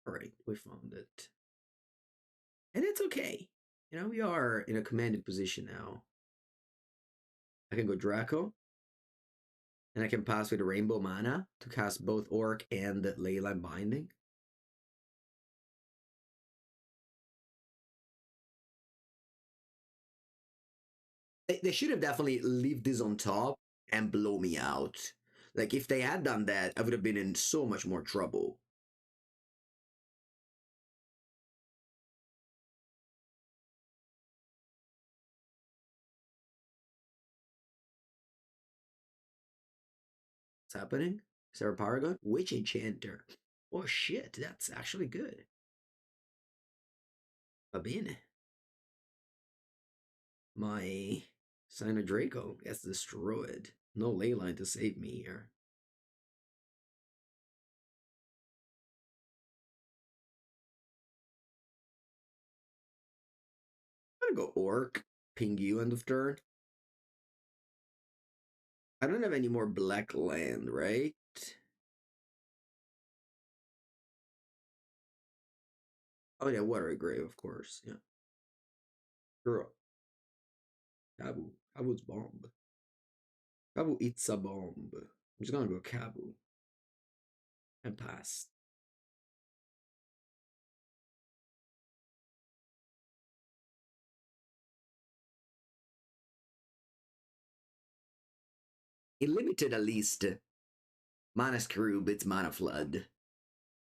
Alright, we found it. And it's okay. You know, we are in a commanded position now. I can go Draco. And I can pass with Rainbow Mana to cast both Orc and Leyline Binding. They should have definitely leave this on top and blow me out. Like, if they had done that, I would have been in so much more trouble. What's happening? Sarah Paragon? Witch Enchanter. Oh shit, that's actually good. Va bene. My Sign of Draco gets destroyed. No Leyline to save me here. I'm gonna go Orc, ping you end of turn. I don't have any more black land, right? Oh yeah, Watery Grave, of course. Yeah. Girl. Kabu. Kabu's bomb. Kabu eats a bomb. I'm just gonna go Kabu. And pass. In limited at least. Mana Screw beats Mana Flood.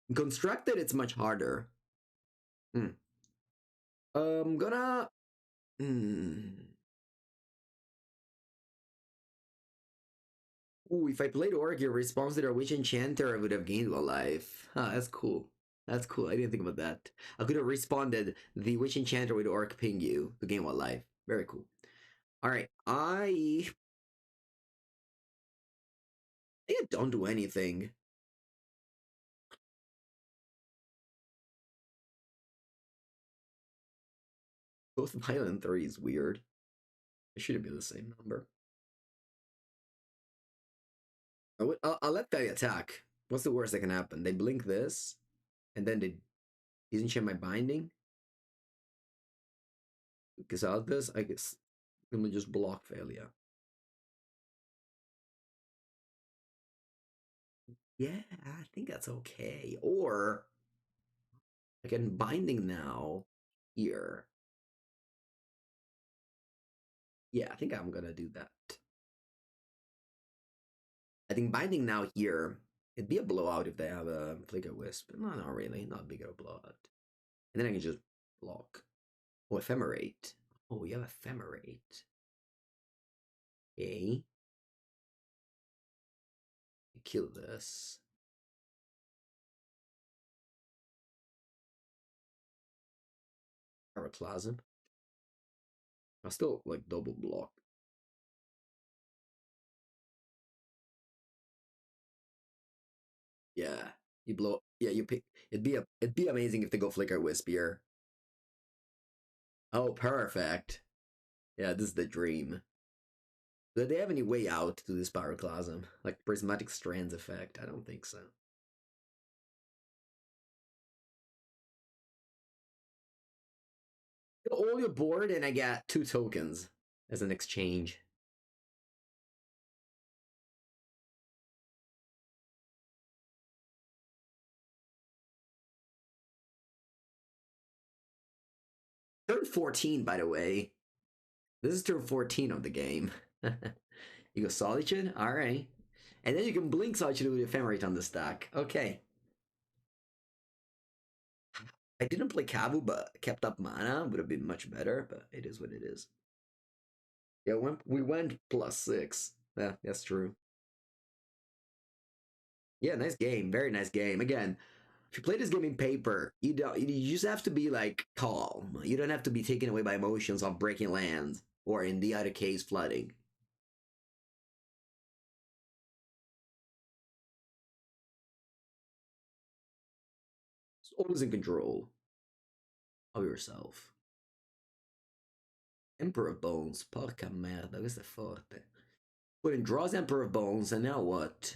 In constructed, it's much harder. I'm gonna. Ooh, if I played Orc, your response to their Witch Enchanter, I would have gained a life. Huh, that's cool. That's cool. I didn't think about that. I could have responded the Witch Enchanter with Orc ping you to gain 1 life. Very cool. Alright, I don't do anything. Both Violent 3 is weird. It shouldn't be the same number. I'll let that attack. What's the worst that can happen? They blink this, and then they disenchant my binding. Because out this, I guess let me just block failure. Yeah, I think that's okay. Or I can binding now here. Yeah, I think I'm gonna do that. I think binding now here, it'd be a blowout if they have a Flicker Wisp. No, not really, not big of a blowout. And then I can just block. Oh, Ephemerate. Oh, we have Ephemerate. Okay. You kill this. Pyroclasm. I still like double block. Yeah. You blow. Yeah, you pick. It'd be amazing if they go Flicker Wisp here. Oh, perfect. Yeah, this is the dream. Do they have any way out to this Pyroclasm? Like Prismatic Strands effect? I don't think so. All your board and I got 2 tokens as an exchange. Turn 14, by the way. This is turn 14 of the game. You go Solitude? Alright. And then you can blink Solitude with Ephemerate on the stack. Okay. I didn't play Kavu, but kept up mana. Would have been much better, but it is what it is. Yeah, we went +6. Yeah, that's true. Yeah, nice game. Very nice game. Again, if you play this game in paper, you just have to be like calm. You don't have to be taken away by emotions of breaking lands or in the other case flooding. It's always in control of yourself. Emperor of Bones, porca merda, questo è forte. But it draws Emperor of Bones, and now what?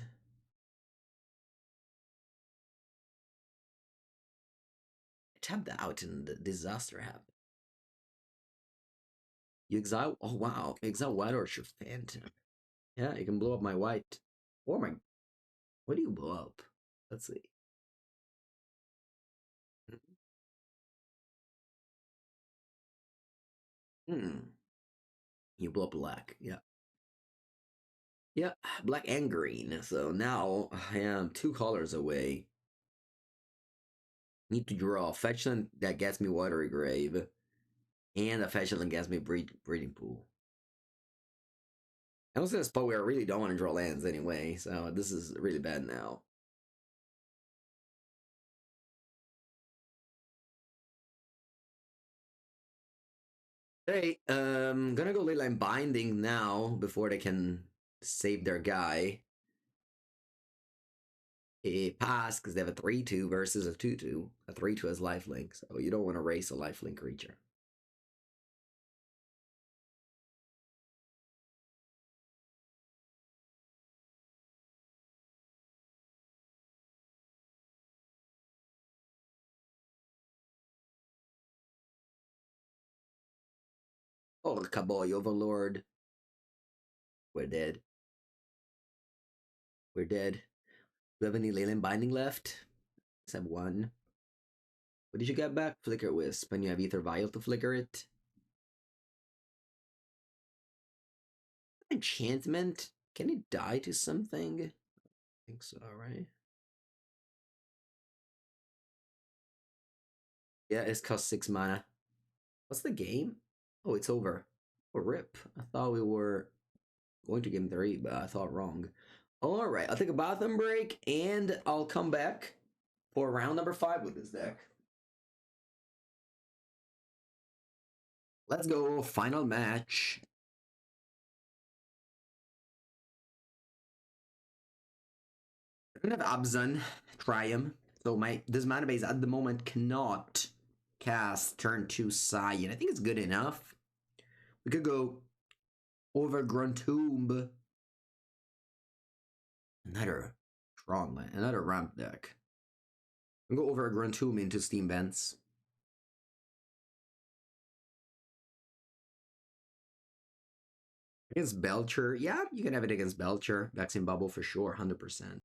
I tapped out and the disaster happened. You exile, oh wow, exile White Orchard Phantom. Yeah, you can blow up my white. Or my, what do you blow up? Let's see. Hmm, you blow up black, yeah. Yeah, black and green. So now I am 2 colors away. Need to draw a fetchland that gets me Watery Grave, and a fetchland that gets me Breeding Pool. I was in a spot where I really don't want to draw lands anyway, so this is really bad now. Hey, gonna go Leyline Binding now before they can save their guy. It pass because they have a 3-2 versus a 2-2. A 3-2 has lifelink, so you don't want to race a lifelink creature. Oh, Cowboy Overlord. We're dead. We're dead. Do we have any Leyland Binding left? Let's have 1. What did you get back? Flicker Wisp, and you have Ether Vial to flicker it. Enchantment? Can it die to something? I think so, right? Yeah, it's cost 6 mana. What's the game? Oh, it's over. Oh, rip. I thought we were going to game 3, but I thought wrong. Alright, I'll take a bathroom break, and I'll come back for round number 5 with this deck. Let's go, final match. I'm gonna have Abzan, Triumph. So this mana base at the moment cannot cast turn 2 Scion. I think it's good enough. We could go Overgrown Tomb. Another strong land, another ramp deck. I'm gonna go Overgrown Tomb into Steam Vents. Against Belcher, yeah, you can have it against Belcher. Vaccine Bubble for sure, 100%.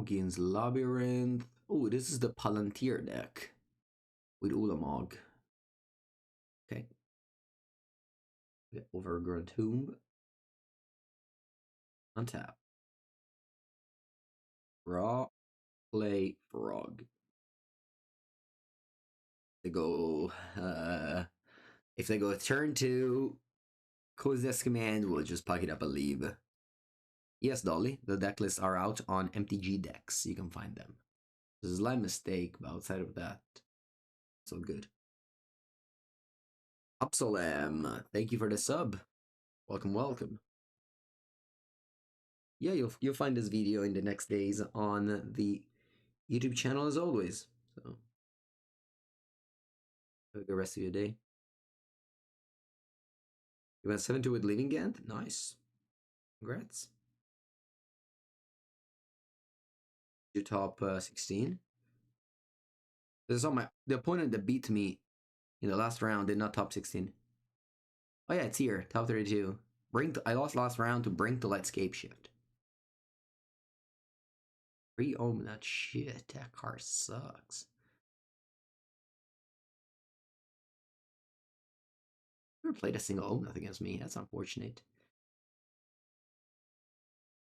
Against Labyrinth. Oh, this is the Palantir deck with Ulamog. Okay. Overgrown Tomb. Untap. Raw. Play Frog. They go, if they go turn 2, close this command, we'll just pack it up and leave. Yes, Dolly, the deck lists are out on MTG decks. You can find them. This is a slight mistake, but outside of that, it's all good. Upsolem, thank you for the sub. Welcome, welcome. Yeah, you'll find this video in the next days on the YouTube channel as always. So have a good rest of your day. You went 7-2 with Living Gant? Nice. Congrats. You top 16. This is all the opponent that beat me in the last round did not top 16. Oh yeah, it's here, top 32. I lost last round to Brink to Lightscape Shift. Re-ohm that shit. That card sucks. Never played a single Omnath against me. That's unfortunate.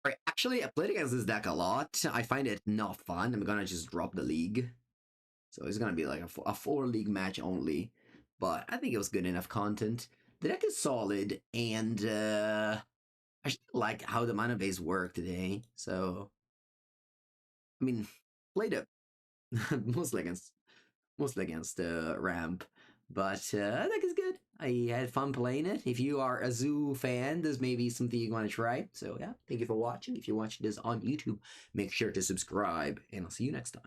Alright, actually, I played against this deck a lot. I find it not fun. I'm gonna just drop the league. So it's gonna be like a 4-league match only. But I think it was good enough content. The deck is solid, and I just like how the mana base worked today. So, I mean, played it mostly against Ramp. But that deck is good. I had fun playing it. If you are a Zoo fan, there's maybe something you want to try. So yeah, thank you for watching. If you're watching this on YouTube, make sure to subscribe, and I'll see you next time.